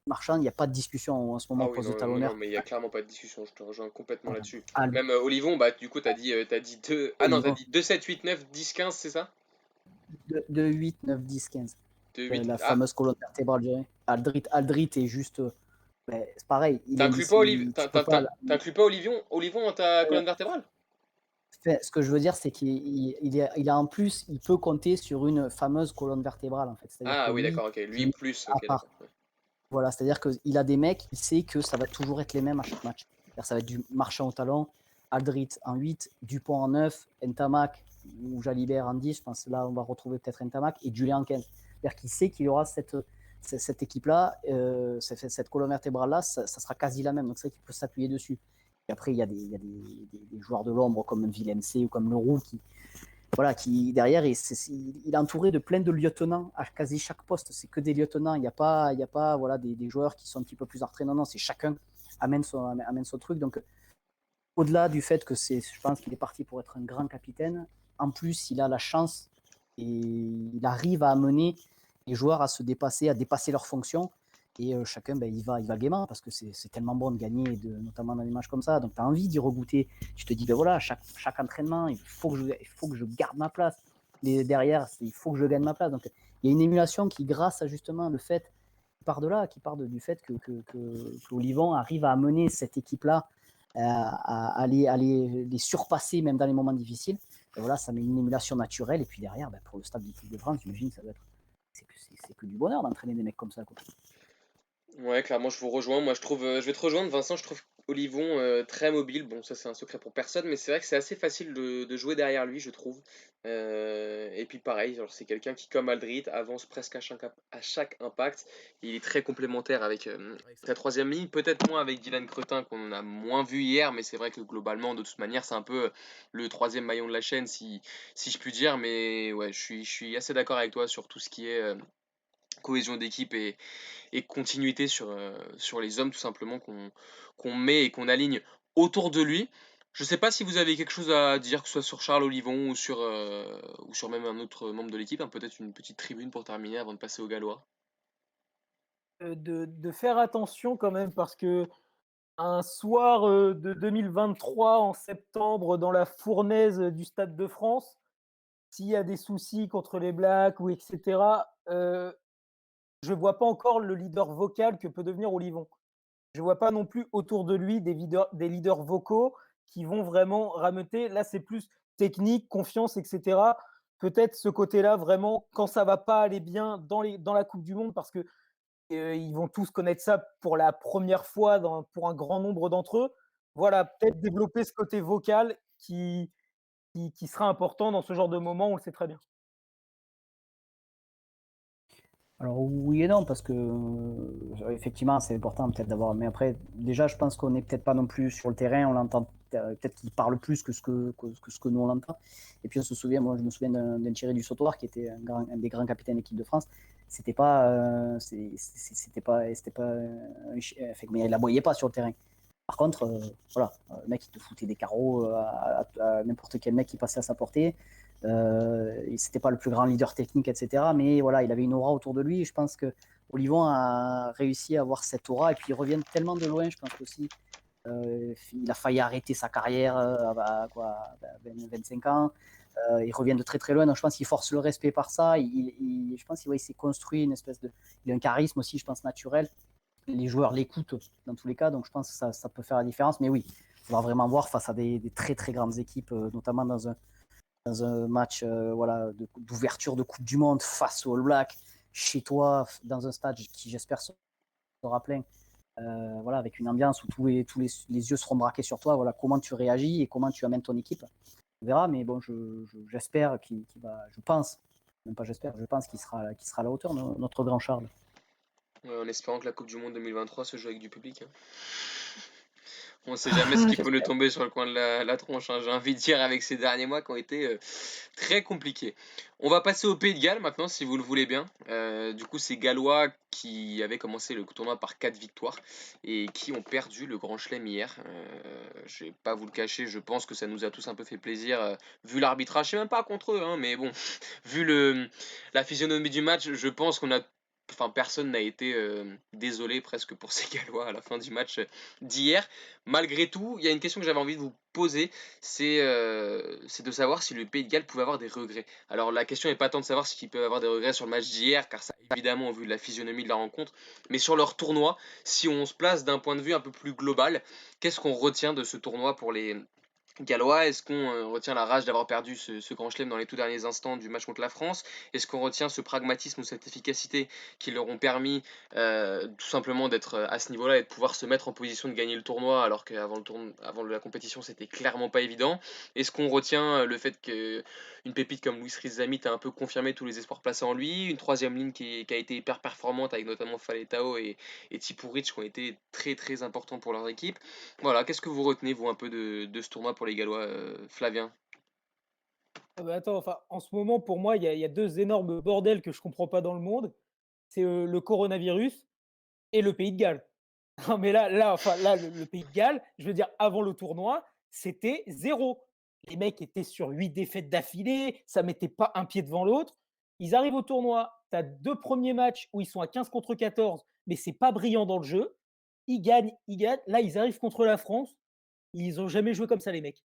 Marchand, il n'y a pas de discussion en ce moment Ah au oui, poste de non, non, non, talonneur. mais il y a clairement pas de discussion, je te rejoins complètement là-dessus. Al- Même Olivon, bah du coup t'as dit 2. Ah non, t'as Olivon, dit 2, 7, 8, 9, 10, 15, c'est ça? de 8, 9, 10, 15. 2, 8. La Ah, fameuse colonne vertébrale, je dirais. Aldrit est juste. C'est pareil, t'inclus pas tu peux pas. t'inclus pas Olivon dans ta euh, colonne vertébrale? Ce que je veux dire, c'est qu'il a en plus, il peut compter sur une fameuse colonne vertébrale, en fait. C'est-à-dire que Ah oui, lui, d'accord, ok. je Lui mets plus, à ok, part. d'accord. Ouais. Voilà, c'est-à-dire qu'il a des mecs, il sait que ça va toujours être les mêmes à chaque match. C'est-à-dire ça va être du Marchand au talon, Aldrit en 8, Dupont en 9, Ntamak ou Jalibert en 10. Je pense que là, on va retrouver peut-être Ntamak et Julien en 15. C'est-à-dire qu'il sait qu'il y aura cette équipe-là, cette colonne vertébrale-là, ça sera quasi la même. Donc c'est vrai qu'il peut s'appuyer dessus. Et après, il y a des joueurs de l'ombre comme Villemc ou comme Leroux qui derrière, il est entouré de plein de lieutenants à quasi chaque poste. C'est que des lieutenants. Il y a pas voilà, des joueurs qui sont un petit peu plus entraînés. Non, c'est chacun amène son truc. Donc, au-delà du fait que je pense qu'il est parti pour être un grand capitaine, en plus, il a la chance et il arrive à amener les joueurs à se dépasser, à dépasser leurs fonctions. Et chacun, il va gaiement parce que c'est tellement bon de gagner, notamment dans des matchs comme ça. Donc, tu as envie d'y regoûter. Tu te dis, voilà, chaque entraînement, il faut que je garde ma place. Derrière, il faut que je gagne ma place. Donc, il y a une émulation qui, grâce à justement le fait, qui part du fait que Olivon arrive à amener cette équipe-là à les surpasser même dans les moments difficiles. Et voilà, ça met une émulation naturelle. Et puis derrière, pour le staff d'équipe de France, j'imagine que ça doit être c'est que du bonheur d'entraîner des mecs comme ça, quoi. Ouais, clairement, je vous rejoins. Moi, je trouve, je vais te rejoindre, Vincent. Je trouve Olivon très mobile. Bon, ça, c'est un secret pour personne, mais c'est vrai que c'est assez facile de jouer derrière lui, je trouve. Et puis, pareil, genre, c'est quelqu'un qui, comme Aldrit, avance presque à chaque impact. Il est très complémentaire avec sa troisième ligne. Peut-être moins avec Dylan Cretin, qu'on a moins vu hier, mais c'est vrai que globalement, de toute manière, c'est un peu le troisième maillon de la chaîne, si je puis dire. Mais ouais, je suis assez d'accord avec toi sur tout ce qui est cohésion d'équipe et continuité sur les hommes tout simplement qu'on met et qu'on aligne autour de lui. Je sais pas si vous avez quelque chose à dire, que ce soit sur Charles Olivon ou sur même un autre membre de l'équipe, hein, peut-être une petite tribune pour terminer avant de passer aux Gallois. De faire attention quand même parce que un soir de 2023 en septembre dans la fournaise du Stade de France, s'il y a des soucis contre les Blacks ou etc., je vois pas encore le leader vocal que peut devenir Olivon. Je vois pas non plus autour de lui des leaders vocaux qui vont vraiment rameuter. Là, c'est plus technique, confiance, etc. Peut-être ce côté-là, vraiment, quand ça va pas aller bien dans la Coupe du Monde, parce que ils vont tous connaître ça pour la première fois pour un grand nombre d'entre eux. Voilà, peut-être développer ce côté vocal qui sera important dans ce genre de moment, on le sait très bien. Alors oui et non, parce que effectivement, c'est important peut-être d'avoir. Mais après, déjà, je pense qu'on n'est peut-être pas non plus sur le terrain. On l'entend peut-être qu'il parle plus que ce que nous on l'entend. Et puis on se souvient, moi je me souviens d'un Thierry du Sautoir qui était un des grands capitaines d'équipe de France. C'était pas, c'était pas, mais il aboyait pas sur le terrain. Par contre, voilà, le mec il te foutait des carreaux à n'importe quel mec qui passait à sa portée. C'était pas le plus grand leader technique, etc. Mais voilà, il avait une aura autour de lui. Et je pense que Olivon a réussi à avoir cette aura. Et puis il revient tellement de loin, je pense aussi. Il a failli arrêter sa carrière à 25 ans. Il revient de très très loin. Donc je pense qu'il force le respect par ça. Je pense qu'il s'est construit une espèce de. Il a un charisme aussi, je pense, naturel. Les joueurs l'écoutent dans tous les cas. Donc je pense que ça peut faire la différence. Mais oui, il faudra vraiment voir face à des très très grandes équipes, notamment dans un match d'ouverture de Coupe du Monde face au All Black, chez toi, dans un stade qui j'espère sera plein, voilà, avec une ambiance où tous les yeux seront braqués sur toi. Voilà, comment tu réagis et comment tu amènes ton équipe. On verra, mais bon, j'espère qu'il va, je pense, même pas j'espère, je pense qu'il sera à la hauteur, notre grand Charles. Ouais, en espérant que la Coupe du Monde 2023 se joue avec du public, hein. On sait jamais ce qui peut nous tomber sur le coin de la tronche, hein, j'ai envie de dire, avec ces derniers mois qui ont été très compliqués. On va passer au Pays de Galles maintenant, si vous le voulez bien. Du coup, c'est Gallois qui avaient commencé le tournoi par 4 victoires et qui ont perdu le Grand Chelem hier. Je vais pas vous le cacher, je pense que ça nous a tous un peu fait plaisir, vu l'arbitrage. C'est même pas contre eux, hein, mais bon, vu la physionomie du match, je pense qu'on a personne n'a été désolé presque pour ces Gallois à la fin du match d'hier. Malgré tout, il y a une question que j'avais envie de vous poser, c'est de savoir si le Pays de Galles pouvait avoir des regrets. Alors la question n'est pas tant de savoir s'ils peuvent avoir des regrets sur le match d'hier, car ça évidemment au vu de la physionomie de la rencontre, mais sur leur tournoi, si on se place d'un point de vue un peu plus global, qu'est-ce qu'on retient de ce tournoi pour les Gallois? Est-ce qu'on retient la rage d'avoir perdu ce grand chelem dans les tout derniers instants du match contre la France? Est-ce qu'on retient ce pragmatisme ou cette efficacité qui leur ont permis tout simplement d'être à ce niveau-là et de pouvoir se mettre en position de gagner le tournoi alors qu'avant avant la compétition c'était clairement pas évident? Est-ce qu'on retient le fait qu'une pépite comme Luis Rizamit a un peu confirmé tous les espoirs placés en lui, une troisième ligne qui a été hyper performante avec notamment Faletao et Tipuric qui ont été très très importants pour leur équipe? Voilà, qu'est-ce que vous retenez, vous, un peu de ce tournoi pour les Gallois, Flavien? Ah bah, attends, enfin, en ce moment, pour moi, il y a 2 énormes bordels que je comprends pas dans le monde. C'est, le coronavirus et le Pays de Galles. Non, mais là, le Pays de Galles, je veux dire, avant le tournoi, c'était zéro. Les mecs étaient sur 8 défaites d'affilée, ça mettait pas un pied devant l'autre. Ils arrivent au tournoi, tu as 2 premiers matchs où ils sont à 15 contre 14, mais c'est pas brillant dans le jeu. Ils gagnent. Là, ils arrivent contre la France. Ils ont jamais joué comme ça, les mecs.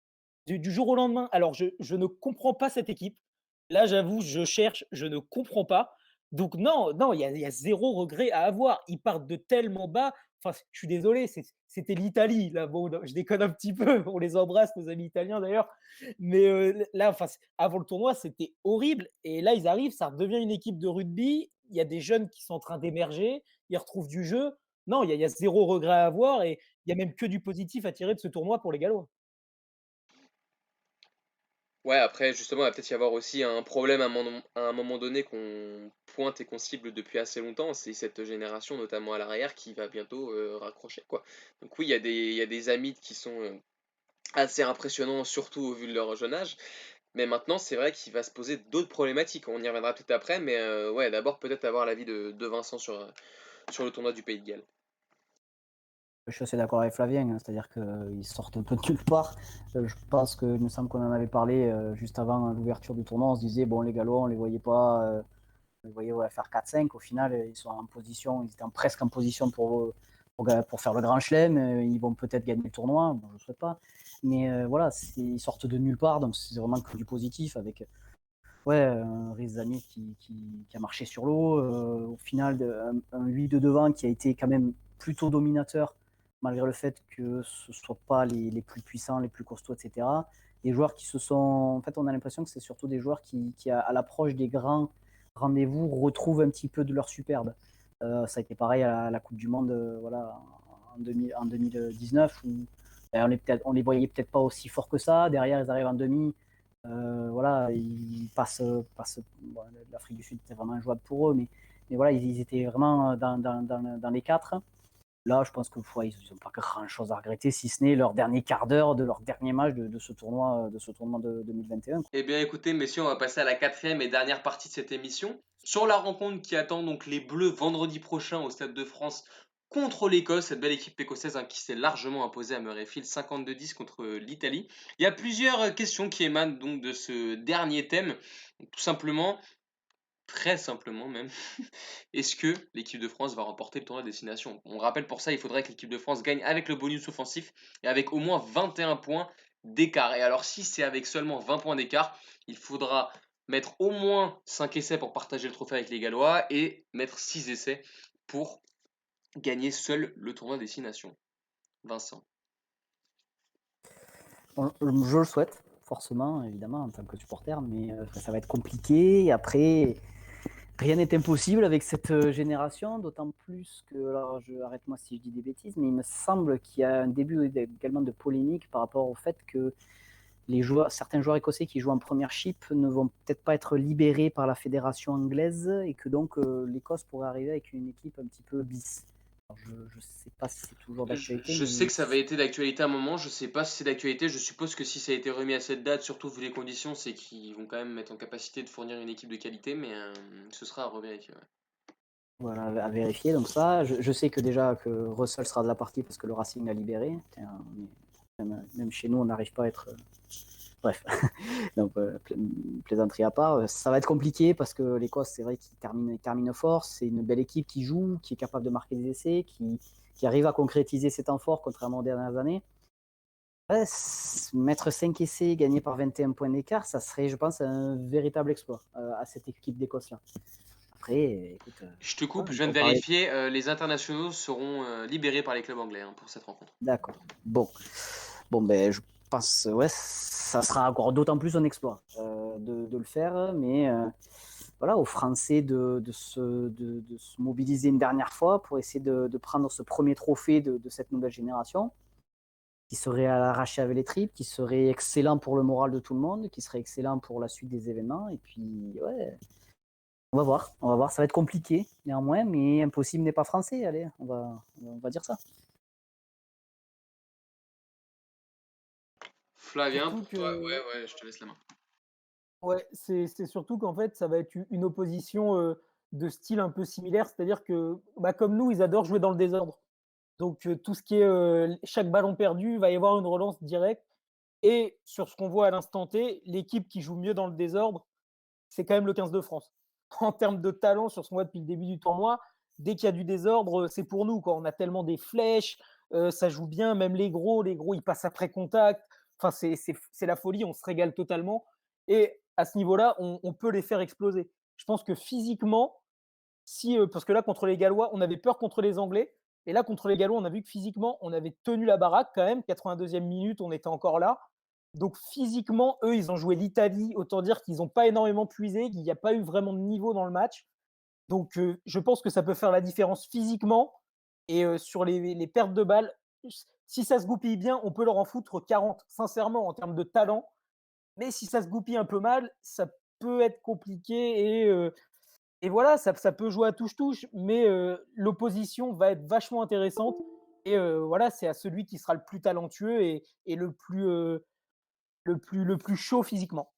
Du jour au lendemain. Alors, je ne comprends pas cette équipe. Là, j'avoue, je cherche, je ne comprends pas. Donc, non, non, il y a 0 regret à avoir. Ils partent de tellement bas. Enfin, je suis désolé, c'était l'Italie. Là, bon, je déconne un petit peu. On les embrasse, nos amis italiens d'ailleurs. Mais là, enfin, avant le tournoi, c'était horrible. Et là, ils arrivent, ça redevient une équipe de rugby. Il y a des jeunes qui sont en train d'émerger. Ils retrouvent du jeu. Non, il y a 0 regret à avoir. Et il y a même que du positif à tirer de ce tournoi pour les Gallois. Ouais, après, justement, il va peut-être y avoir aussi un problème à un moment donné qu'on pointe et qu'on cible depuis assez longtemps, c'est cette génération, notamment à l'arrière, qui va bientôt raccrocher, quoi. Donc oui, il y a des amis qui sont assez impressionnants, surtout au vu de leur jeune âge, mais maintenant, c'est vrai qu'il va se poser d'autres problématiques. On y reviendra peut-être après, mais ouais, d'abord peut-être avoir l'avis de Vincent sur le tournoi du Pays de Galles. Je suis assez d'accord avec Flavien, hein, c'est-à-dire qu'ils sortent un peu de nulle part. Je pense que, il me semble qu'on en avait parlé juste avant l'ouverture du tournoi. On se disait, bon, les Gallois, on les voyait pas, on les voyait faire 4-5. Au final, ils sont en position, ils étaient presque en position pour faire le grand chelem. Ils vont peut-être gagner le tournoi, bon, je ne souhaite pas. Mais voilà, ils sortent de nulle part, donc c'est vraiment que du positif avec ouais, Rizani qui a marché sur l'eau. Au final, un 8 de devant qui a été quand même plutôt dominateur, malgré le fait que ce ne soient pas les plus puissants, les plus costauds, etc. Des joueurs qui se sont. En fait, on a l'impression que c'est surtout des joueurs qui à l'approche des grands rendez-vous, retrouvent un petit peu de leur superbe. Ça a été pareil à la Coupe du Monde voilà, en 2019, où on les voyait peut-être pas aussi forts que ça. Derrière, ils arrivent en demi. Voilà, ils passent bon, l'Afrique du Sud, c'était vraiment injouable pour eux, mais voilà, ils étaient vraiment dans les quatre. Là, je pense que ils n'ont pas grand-chose à regretter, si ce n'est leur dernier quart d'heure de leur dernier match de ce tournoi de 2021. Eh bien écoutez, messieurs, on va passer à la quatrième et dernière partie de cette émission. Sur la rencontre qui attend donc les Bleus vendredi prochain au Stade de France contre l'Écosse, cette belle équipe écossaise hein, qui s'est largement imposée à Murrayfield 52-10 contre l'Italie. Il y a plusieurs questions qui émanent donc de ce dernier thème. Donc, tout simplement, très simplement même, est-ce que l'équipe de France va remporter le tournoi de destination? On rappelle pour ça, il faudrait que l'équipe de France gagne avec le bonus offensif et avec au moins 21 points d'écart. Et alors si c'est avec seulement 20 points d'écart, il faudra mettre au moins 5 essais pour partager le trophée avec les Gallois et mettre 6 essais pour gagner seul le tournoi de destination. Vincent. Je le souhaite, forcément, évidemment, en tant que supporter, mais ça va être compliqué. Après, rien n'est impossible avec cette génération, d'autant plus que, alors arrête-moi si je dis des bêtises, mais il me semble qu'il y a un début également de polémique par rapport au fait que certains joueurs écossais qui jouent en première chip ne vont peut-être pas être libérés par la fédération anglaise et que donc l'Écosse pourrait arriver avec une équipe un petit peu bis. Alors, je ne sais pas si c'est toujours d'actualité. Je sais que ça avait été d'actualité à un moment, je sais pas si c'est d'actualité, je suppose que si ça a été remis à cette date, surtout vu les conditions, c'est qu'ils vont quand même être en capacité de fournir une équipe de qualité, mais ce sera à revérifier. Ouais. Voilà, à vérifier. Donc ça, je sais que déjà que Russell sera de la partie parce que le Racing l'a libéré. Même chez nous, on n'arrive pas à être Bref, donc plaisanterie à part, ça va être compliqué parce que l'Écosse, c'est vrai qu'ils terminent fort. C'est une belle équipe qui joue, qui est capable de marquer des essais, qui arrive à concrétiser ses temps forts, contrairement aux dernières années. Ouais, mettre 5 essais, gagner par 21 points d'écart, ça serait, je pense, un véritable exploit à cette équipe d'Écosse-là. Après, écoute, Je te coupe, voilà, je on viens peut de parler. vérifier, les internationaux seront libérés par les clubs anglais pour cette rencontre. D'accord. Bon, ben, je pense, ouais, ça sera encore d'autant plus un exploit de le faire, mais voilà, aux Français de se mobiliser une dernière fois pour essayer de prendre ce premier trophée de cette nouvelle génération, qui serait à l'arraché avec les tripes, qui serait excellent pour le moral de tout le monde, qui serait excellent pour la suite des événements. Et puis, ouais, on va voir, ça va être compliqué néanmoins, mais impossible n'est pas français. Allez, on va dire ça. Flavien, Surtout pour toi, que ouais, je te laisse la main. ouais, c'est surtout qu'en fait, ça va être une opposition, de style un peu similaire. C'est-à-dire que, bah, comme nous, ils adorent jouer dans le désordre. Donc, tout ce qui est, chaque ballon perdu, il va y avoir une relance directe et sur ce qu'on voit à l'instant T, l'équipe qui joue mieux dans le désordre, c'est quand même le 15 de France. En termes de talent, sur ce qu'on voit depuis le début du tournoi, dès qu'il y a du désordre, c'est pour nous, quoi. On a tellement des flèches, ça joue bien, même les gros, ils passent après contact. Enfin, c'est la folie, on se régale totalement et à ce niveau-là, on peut les faire exploser. Je pense que physiquement, si, parce que là, contre les Gallois, on avait peur contre les Anglais et là, contre les Gallois, on a vu que physiquement, on avait tenu la baraque quand même. 82e minute, on était encore là. Donc physiquement, eux, ils ont joué l'Italie. Autant dire qu'ils n'ont pas énormément puisé, qu'il n'y a pas eu vraiment de niveau dans le match. Donc je pense que ça peut faire la différence physiquement et sur les pertes de balles. Si ça se goupille bien, on peut leur en foutre 40, sincèrement, en termes de talent. Mais si ça se goupille un peu mal, ça peut être compliqué et voilà, ça peut jouer à touche-touche, mais l'opposition va être vachement intéressante et voilà, c'est à celui qui sera le plus talentueux et le plus chaud physiquement.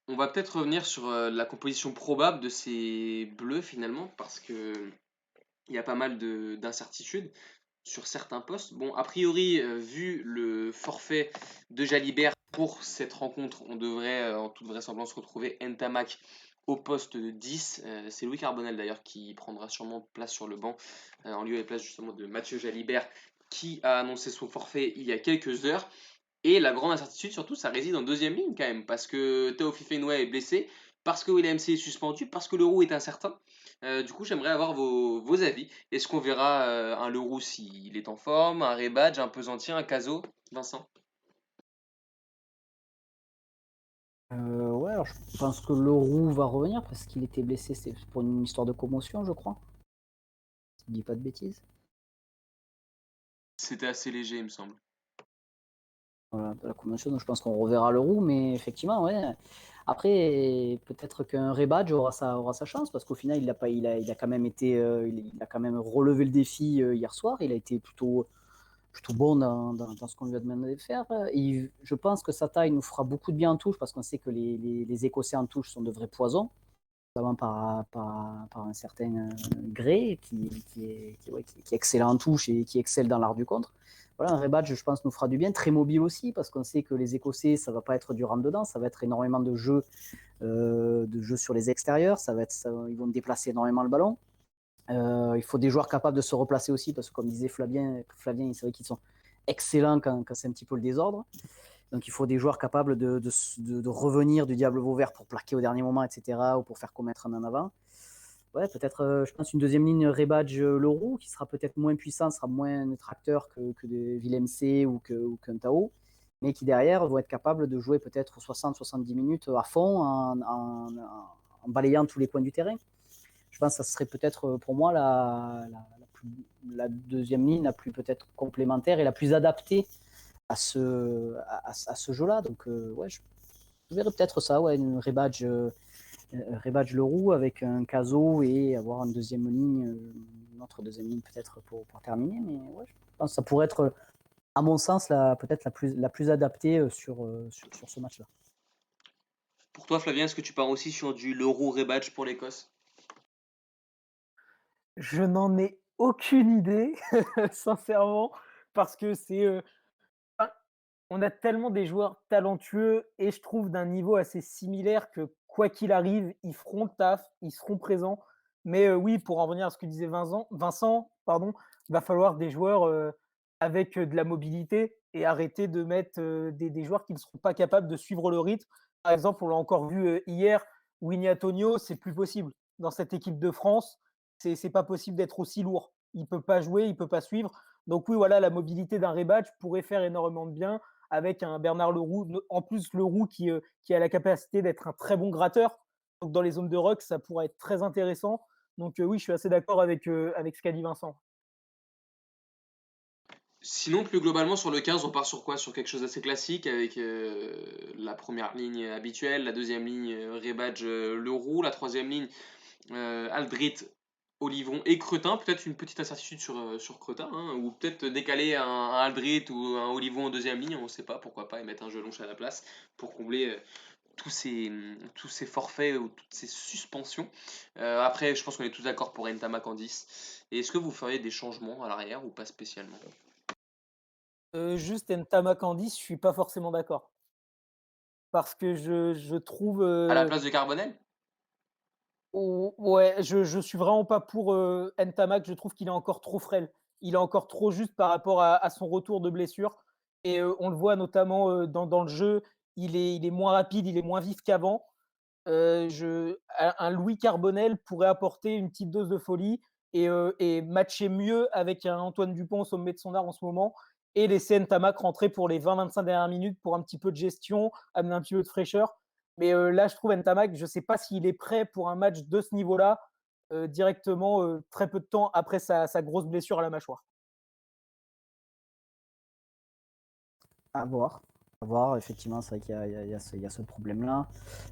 On va peut-être revenir sur la composition probable de ces bleus finalement, parce que il y a pas mal d'incertitudes sur certains postes. Bon, a priori, vu le forfait de Jalibert pour cette rencontre, on devrait en toute vraisemblance retrouver Ntamak au poste de 10. C'est Louis Carbonel d'ailleurs qui prendra sûrement place sur le banc en lieu et place justement de Mathieu Jalibert qui a annoncé son forfait il y a quelques heures. Et la grande incertitude, surtout, ça réside en deuxième ligne quand même, parce que Théo Fifenouet est blessé, parce que William C est suspendu, parce que Leroux est incertain. Du coup, j'aimerais avoir vos avis. Est-ce qu'on verra un Leroux s'il est en forme, un Rebadge, un Pesantier, un Caso, Vincent? Ouais, alors je pense que Leroux va revenir parce qu'il était blessé, c'est pour une histoire de commotion, je crois. Si je dis pas de bêtises. C'était assez léger, il me semble. Voilà, de la commotion, donc je pense qu'on reverra Leroux, mais effectivement, ouais. Après, peut-être qu'un Rebadge aura sa chance parce qu'au final, il a quand même été, il a quand même relevé le défi hier soir. Il a été plutôt bon dans ce qu'on lui a demandé de faire. Et je pense que sa taille nous fera beaucoup de bien en touche parce qu'on sait que les Écossais en touche sont de vrais poisons, notamment par un certain Gray qui est excellent en touche et qui excelle dans l'art du contre. Voilà, un Rebadge, je pense, nous fera du bien. Très mobile aussi, parce qu'on sait que les Écossais, ça ne va pas être du rentre-dedans, ça va être énormément de jeux sur les extérieurs, ils vont déplacer énormément le ballon. Il faut des joueurs capables de se replacer aussi, parce que comme disait Flavien c'est vrai qu'ils sont excellents quand c'est un petit peu le désordre. Donc il faut des joueurs capables de revenir du diable vauvert pour plaquer au dernier moment, etc., ou pour faire commettre un en avant. Ouais, peut-être, je pense, une deuxième ligne Rebadge Leroux, qui sera peut-être moins puissant, sera moins tracteur que des Willem C ou qu'un Tao, mais qui derrière vont être capables de jouer peut-être 60-70 minutes à fond en balayant tous les coins du terrain. Je pense que ça serait peut-être pour moi la deuxième ligne la plus peut-être complémentaire et la plus adaptée à ce jeu-là. Donc, ouais, je verrais peut-être ça, ouais, Rebadge Leroux avec un Caso et avoir une deuxième ligne, une autre deuxième ligne peut-être pour terminer. Mais ouais, je pense que ça pourrait être, à mon sens, peut-être la plus adaptée sur ce match-là. Pour toi, Flavien, est-ce que tu pars aussi sur du Leroux Rebadge pour l'Écosse? Je n'en ai aucune idée, sincèrement, parce que c'est, on a tellement des joueurs talentueux et je trouve d'un niveau assez similaire que quoi qu'il arrive, ils feront le taf, ils seront présents. Mais oui, pour en revenir à ce que disait Vincent, pardon, il va falloir des joueurs, avec, de la mobilité et arrêter de mettre, des joueurs qui ne seront pas capables de suivre le rythme. Par exemple, on l'a encore vu, hier, Winnie Antonio, c'est plus possible. Dans cette équipe de France, c'est pas possible d'être aussi lourd. Il peut pas jouer, il peut pas suivre. Donc oui, voilà, la mobilité d'un Rebatch pourrait faire énormément de bien avec un Bernard Leroux. En plus, Leroux qui a la capacité d'être un très bon gratteur. Donc dans les zones de ruck, ça pourrait être très intéressant. Donc oui, je suis assez d'accord avec ce qu'a dit Vincent. Sinon, plus globalement, sur le 15, on part sur quoi? Sur quelque chose d'assez classique avec la première ligne habituelle, la deuxième ligne Rebadge Leroux, la troisième ligne Aldrit, Olivon et Cretin. Peut-être une petite incertitude sur Cretin, hein, ou peut-être décaler un Aldrit ou un Olivon en deuxième ligne, on ne sait pas, pourquoi pas, et mettre un Jelonche à la place pour combler tous ces forfaits ou toutes ces suspensions. Après, je pense qu'on est tous d'accord pour Ntamak en 10. Et est-ce que vous feriez des changements à l'arrière ou pas spécialement? Juste Ntama Candice, je suis pas forcément d'accord. Parce que je trouve, À la place de Carbonel? ouais, je suis vraiment pas pour, Ntamack, je trouve qu'il est encore trop frêle. Il est encore trop juste par rapport à son retour de blessure et on le voit notamment, dans le jeu, il est moins rapide, il est moins vif qu'avant. Je un Louis Carbonel pourrait apporter une petite dose de folie et matcher mieux avec un Antoine Dupont au sommet de son art en ce moment et laisser Ntamak rentrer pour les 20-25 dernières minutes pour un petit peu de gestion, amener un petit peu de fraîcheur. Mais là, je trouve Ntamak, je ne sais pas s'il est prêt pour un match de ce niveau-là, directement, très peu de temps après sa grosse blessure à la mâchoire. À voir. À voir, effectivement, c'est vrai qu'il y a, il y a ce problème-là.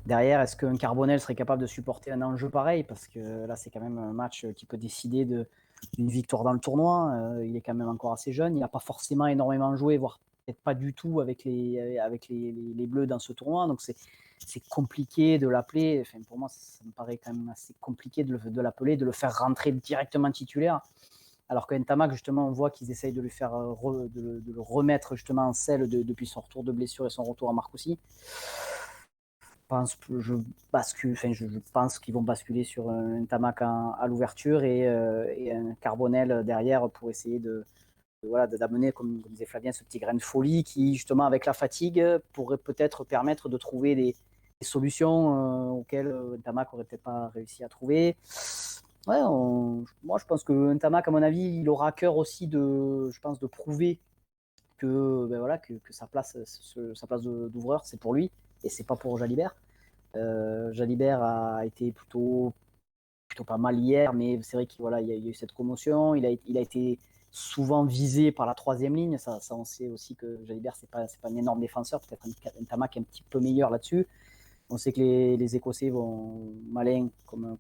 Derrière, est-ce qu'un Carbonel serait capable de supporter un enjeu pareil? Parce que là, c'est quand même un match qui peut décider d'une victoire dans le tournoi. Il est quand même encore assez jeune. Il n'a pas forcément énormément joué, voire peut-être pas du tout avec les Bleus dans ce tournoi. Donc, c'est compliqué de l'appeler. Enfin, pour moi, ça me paraît quand même assez compliqué de l'appeler, de le faire rentrer directement titulaire. Alors que Ntamak, justement, on voit qu'ils essayent de lui faire de le remettre justement en selle depuis son retour de blessure et son retour à Marcoussis. Je pense qu'ils vont basculer sur un Ntamak à l'ouverture et un Carbonel derrière pour essayer d'amener, comme disait Flavien, ce petit grain de folie qui, justement, avec la fatigue, pourrait peut-être permettre de trouver des solutions auxquelles Ntamak n'aurait peut-être pas réussi à trouver. Ouais, moi je pense que Ntamak, à mon avis, il aura à cœur aussi je pense, de prouver que, ben voilà, que sa place d'ouvreur, c'est pour lui et c'est pas pour Jalibert. Jalibert a été plutôt pas mal hier, mais c'est vrai qu'il voilà, il y a eu cette commotion. Il a été souvent visé par la troisième ligne. Ça on sait aussi que Jalibert, c'est pas un énorme défenseur. Peut-être un Ntamak un petit peu meilleur là-dessus. On sait que les Écossais vont, malins comme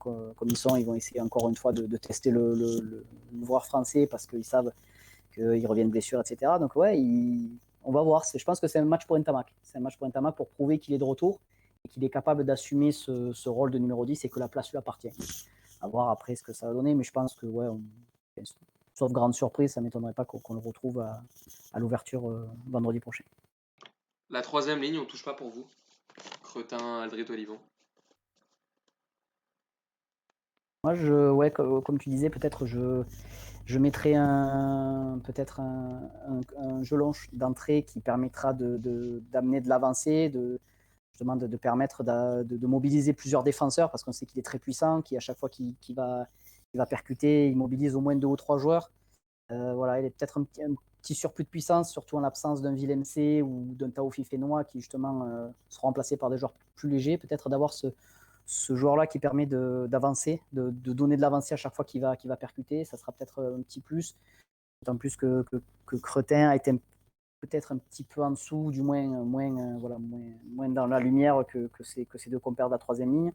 ils sont, ils vont essayer encore une fois de tester l'ouvreur français parce qu'ils savent qu'il revient de blessure, etc. Donc ouais, on va voir. Je pense que c'est un match pour Ntamak. C'est un match pour Ntamak pour prouver qu'il est de retour et qu'il est capable d'assumer ce rôle de numéro 10 et que la place lui appartient. À voir après ce que ça va donner, mais je pense que ouais, sauf grande surprise, ça ne m'étonnerait pas qu'on le retrouve à l'ouverture vendredi prochain. La troisième ligne, on touche pas pour vous. Cretin, Aldrit, Olivon. Moi, ouais, comme tu disais, peut-être je mettrai peut-être un Jelonche d'entrée qui permettra d'amener de l'avancée, justement de permettre de mobiliser plusieurs défenseurs parce qu'on sait qu'il est très puissant, qui à chaque fois qu'il va percuter, il mobilise au moins 2 ou 3 joueurs. Voilà, il est peut-être un petit surplus de puissance, surtout en l'absence d'un Villemc ou d'un Taofi Fénois qui justement sera remplacé par des joueurs plus légers. Peut-être d'avoir ce joueur-là qui permet d'avancer, de donner de l'avancée à chaque fois qu'il va percuter. Ça sera peut-être un petit plus. D'autant plus que Cretin a été peut-être un petit peu en dessous, du moins dans la lumière que ces deux compères de la troisième ligne.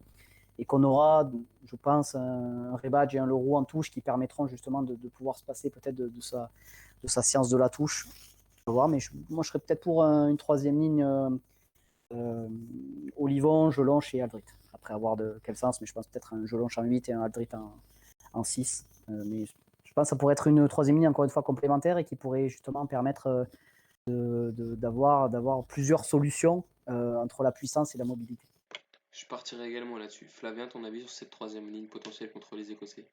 Et qu'on aura, je pense, un Rebadge et un Leroux en touche qui permettront justement de pouvoir se passer peut-être de sa science de la touche. On va voir, mais moi je serais peut-être pour une troisième ligne Olivon, Jelonche et Aldrit. Après avoir de quel sens, mais je pense peut-être un Jelonche en 8 et un Aldrit en 6. Mais je pense que ça pourrait être une troisième ligne encore une fois complémentaire et qui pourrait justement permettre d'avoir plusieurs solutions entre la puissance et la mobilité. Je partirai également là-dessus. Flavien, ton avis sur cette troisième ligne potentielle contre les Écossais?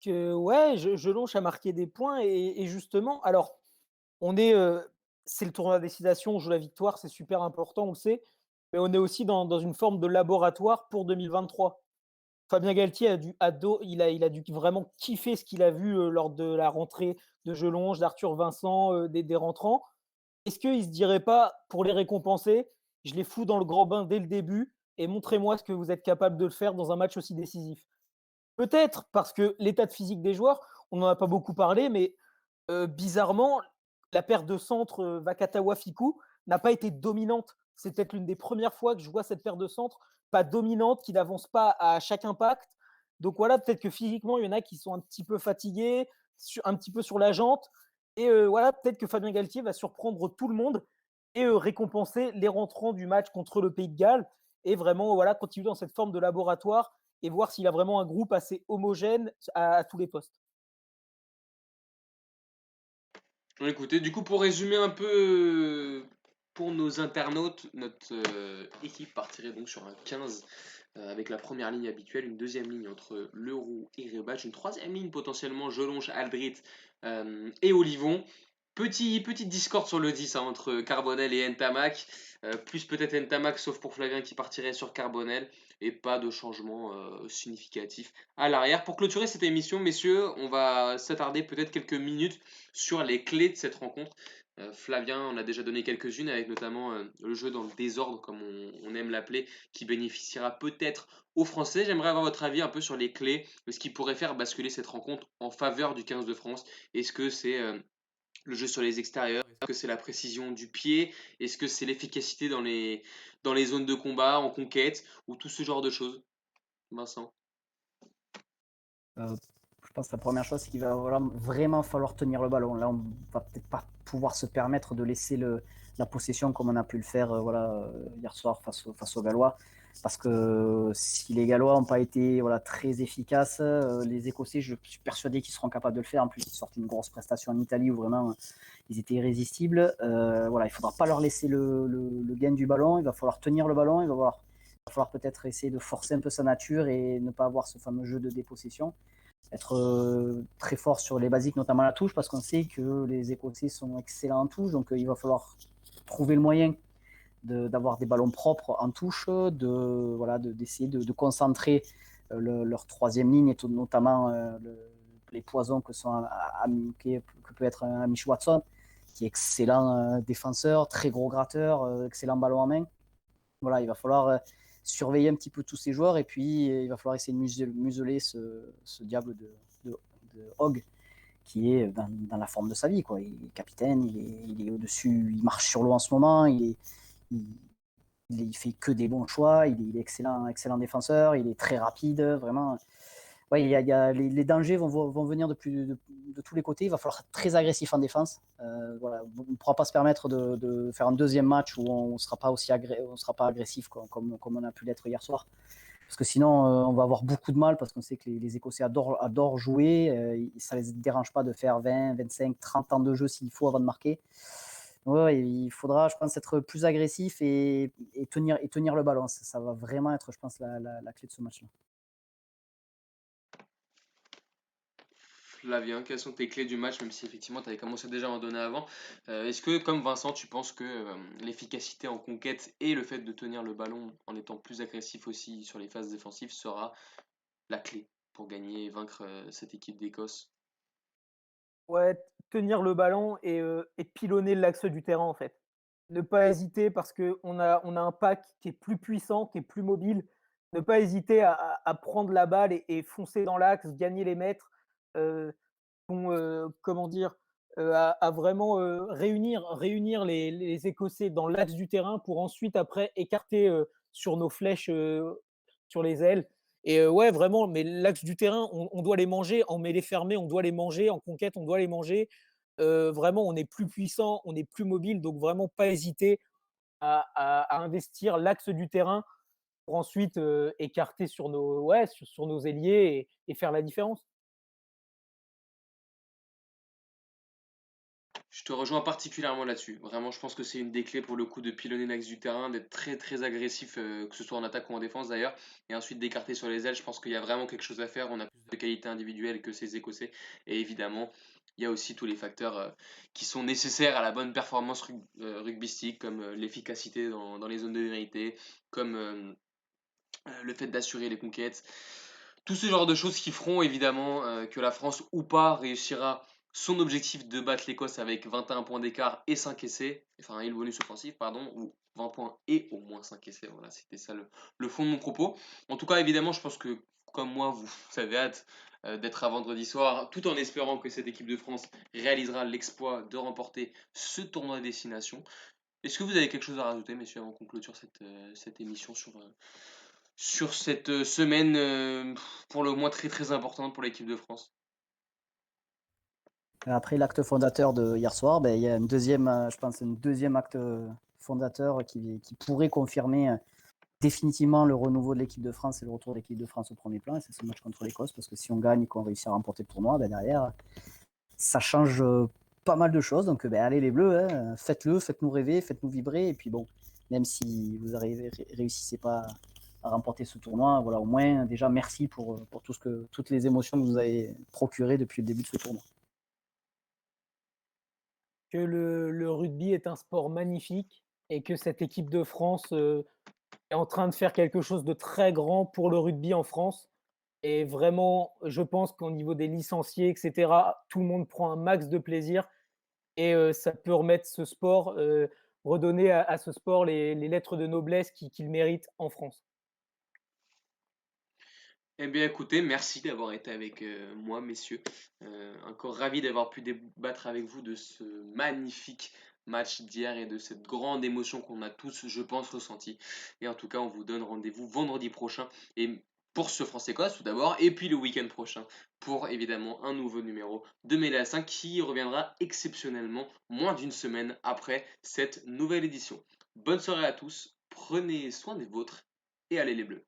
Que ouais, Jelonch a marqué des points et justement alors on est, c'est le tournoi à destination, on joue la victoire, c'est super important, on le sait, mais on est aussi dans une forme de laboratoire pour 2023. Fabien Galtier a dû ado il a dû vraiment kiffer ce qu'il a vu, lors de la rentrée de Jelonge, d'Arthur Vincent, des rentrants. Est-ce qu'il se dirait pas: «Pour les récompenser, je les fous dans le grand bain dès le début et montrez-moi ce que vous êtes capable de faire dans un match aussi décisif»? Peut-être parce que l'état de physique des joueurs, on n'en a pas beaucoup parlé, mais bizarrement, la paire de centre, Vakatawa-Fickou n'a pas été dominante. C'est peut-être l'une des premières fois que je vois cette paire de centre pas dominante, qui n'avance pas à chaque impact. Donc voilà, peut-être que physiquement, il y en a qui sont un petit peu fatigués, un petit peu sur la jante. Et voilà, peut-être que Fabien Galtier va surprendre tout le monde et récompenser les rentrants du match contre le Pays de Galles et vraiment voilà, continuer dans cette forme de laboratoire et voir s'il a vraiment un groupe assez homogène à tous les postes. Bon, écoutez, du coup, pour résumer un peu, pour nos internautes, notre équipe partirait donc sur un 15 avec la première ligne habituelle, une deuxième ligne entre Leroux et Rebatch, une troisième ligne potentiellement Jelonge, Aldrit et Olivon. Petite discorde sur le 10 hein, entre Carbonel et Ntamak, plus peut-être Ntamak sauf pour Flavien qui partirait sur Carbonel et pas de changement significatif à l'arrière. Pour clôturer cette émission, messieurs, on va s'attarder peut-être quelques minutes sur les clés de cette rencontre. Flavien en a déjà donné quelques-unes avec notamment le jeu dans le désordre comme on aime l'appeler qui bénéficiera peut-être aux Français. J'aimerais avoir votre avis un peu sur les clés, ce qui pourrait faire basculer cette rencontre en faveur du 15 de France. Est-ce que c'est le jeu sur les extérieurs? Est-ce que c'est la précision du pied? Est-ce que c'est l'efficacité dans les zones de combat, en conquête, ou tout ce genre de choses? Vincent? Euh, je pense que la première chose, c'est qu'il va vraiment falloir tenir le ballon. Là, on va peut-être pas pouvoir se permettre de laisser la possession comme on a pu le faire hier soir face aux Gallois. Parce que si les Gallois n'ont pas été très efficaces, les Écossais, je suis persuadé qu'ils seront capables de le faire. En plus, ils sortent une grosse prestation en Italie où vraiment ils étaient irrésistibles. Il ne faudra pas leur laisser le gain du ballon. Il va falloir tenir le ballon. Il va falloir peut-être essayer de forcer un peu sa nature et ne pas avoir ce fameux jeu de dépossession. Être très fort sur les basiques, notamment la touche, parce qu'on sait que les Écossais sont excellents en touche. Donc il va falloir trouver le moyen d'avoir des ballons propres en touche, d'essayer de concentrer leur troisième ligne, et notamment les poisons que peut être un Amish Watson, qui est excellent défenseur, très gros gratteur, excellent ballon en main. Voilà, il va falloir surveiller un petit peu tous ces joueurs et puis il va falloir essayer de museler ce diable de Hogg qui est dans la forme de sa vie, quoi. Il est capitaine, il est au-dessus, il marche sur l'eau en ce moment, il, il fait que des bons choix, il est excellent défenseur, il est très rapide, vraiment. Ouais, les dangers vont venir de tous les côtés. Il va falloir être très agressif en défense. On ne pourra pas se permettre de faire un deuxième match où on ne sera pas agressif comme on a pu l'être hier soir. Parce que sinon, on va avoir beaucoup de mal parce qu'on sait que les Écossais adorent jouer. Ça ne les dérange pas de faire 20, 25, 30 ans de jeu s'il faut avant de marquer. Ouais, il faudra, je pense, être plus agressif et tenir le ballon. Ça va vraiment être, je pense, la clé de ce match-là. Flavien, quelles sont tes clés du match, même si effectivement tu avais commencé déjà à en donner avant? Est-ce que, comme Vincent, tu penses que l'efficacité en conquête et le fait de tenir le ballon en étant plus agressif aussi sur les phases défensives sera la clé pour gagner et vaincre cette équipe d'Écosse? Ouais, tenir le ballon et pilonner l'axe du terrain, en fait. Ne pas hésiter parce qu'on a un pack qui est plus puissant, qui est plus mobile. Ne pas hésiter à prendre la balle et foncer dans l'axe, gagner les mètres, comment dire? À vraiment, réunir les Écossais dans l'axe du terrain pour ensuite après écarter, sur nos flèches, sur les ailes et ouais vraiment, mais l'axe du terrain, on doit les manger, en mêlée fermée, on doit les manger, en conquête, on doit les manger. Vraiment, on est plus puissant, on est plus mobile, donc vraiment pas hésiter à investir l'axe du terrain pour ensuite, écarter sur nos ailiers et faire la différence. Je te rejoins particulièrement là-dessus. Vraiment, je pense que c'est une des clés pour le coup de pilonner l'axe du terrain, d'être très très agressif, que ce soit en attaque ou en défense d'ailleurs, et ensuite d'écarter sur les ailes. Je pense qu'il y a vraiment quelque chose à faire. On a plus de qualité individuelle que ces Écossais, et évidemment, il y a aussi tous les facteurs qui sont nécessaires à la bonne performance rugbystique, comme l'efficacité dans les zones de vérité, comme le fait d'assurer les conquêtes, tout ce genre de choses qui feront évidemment que la France ou pas réussira son objectif de battre l'Écosse avec 21 points d'écart et 5 essais, enfin et le bonus offensif, pardon, ou 20 points et au moins 5 essais, voilà, c'était ça le fond de mon propos. En tout cas, évidemment, je pense que comme moi, vous avez hâte d'être à vendredi soir, tout en espérant que cette équipe de France réalisera l'exploit de remporter ce tournoi à destination. Est-ce que vous avez quelque chose à rajouter, messieurs, avant qu'on clôture cette émission sur cette semaine pour le moins très très importante pour l'équipe de France? Après l'acte fondateur de hier soir, ben, il y a une deuxième, je pense, un deuxième acte fondateur qui pourrait confirmer définitivement le renouveau de l'équipe de France et le retour de l'équipe de France au premier plan. Et c'est ce match contre l'Écosse, parce que si on gagne et qu'on réussit à remporter le tournoi, ben derrière, ça change pas mal de choses. Donc, ben, allez les Bleus, hein, faites-le, faites-nous rêver, faites-nous vibrer. Et puis bon, même si vous réussissez pas à remporter ce tournoi, voilà, au moins déjà merci pour toutes les émotions que vous avez procurées depuis le début de ce tournoi. Que le rugby est un sport magnifique et que cette équipe de France est en train de faire quelque chose de très grand pour le rugby en France. Et vraiment, je pense qu'au niveau des licenciés, etc., tout le monde prend un max de plaisir et ça peut remettre ce sport, redonner à ce sport les lettres de noblesse qu'il mérite en France. Eh bien écoutez, merci d'avoir été avec moi, messieurs. Encore ravi d'avoir pu débattre avec vous de ce magnifique match d'hier et de cette grande émotion qu'on a tous, je pense, ressentie. Et en tout cas, on vous donne rendez-vous vendredi prochain et pour ce France-Écosse tout d'abord, et puis le week-end prochain pour évidemment un nouveau numéro de Mêlée à 5 qui reviendra exceptionnellement moins d'une semaine après cette nouvelle édition. Bonne soirée à tous, prenez soin des vôtres et allez les Bleus.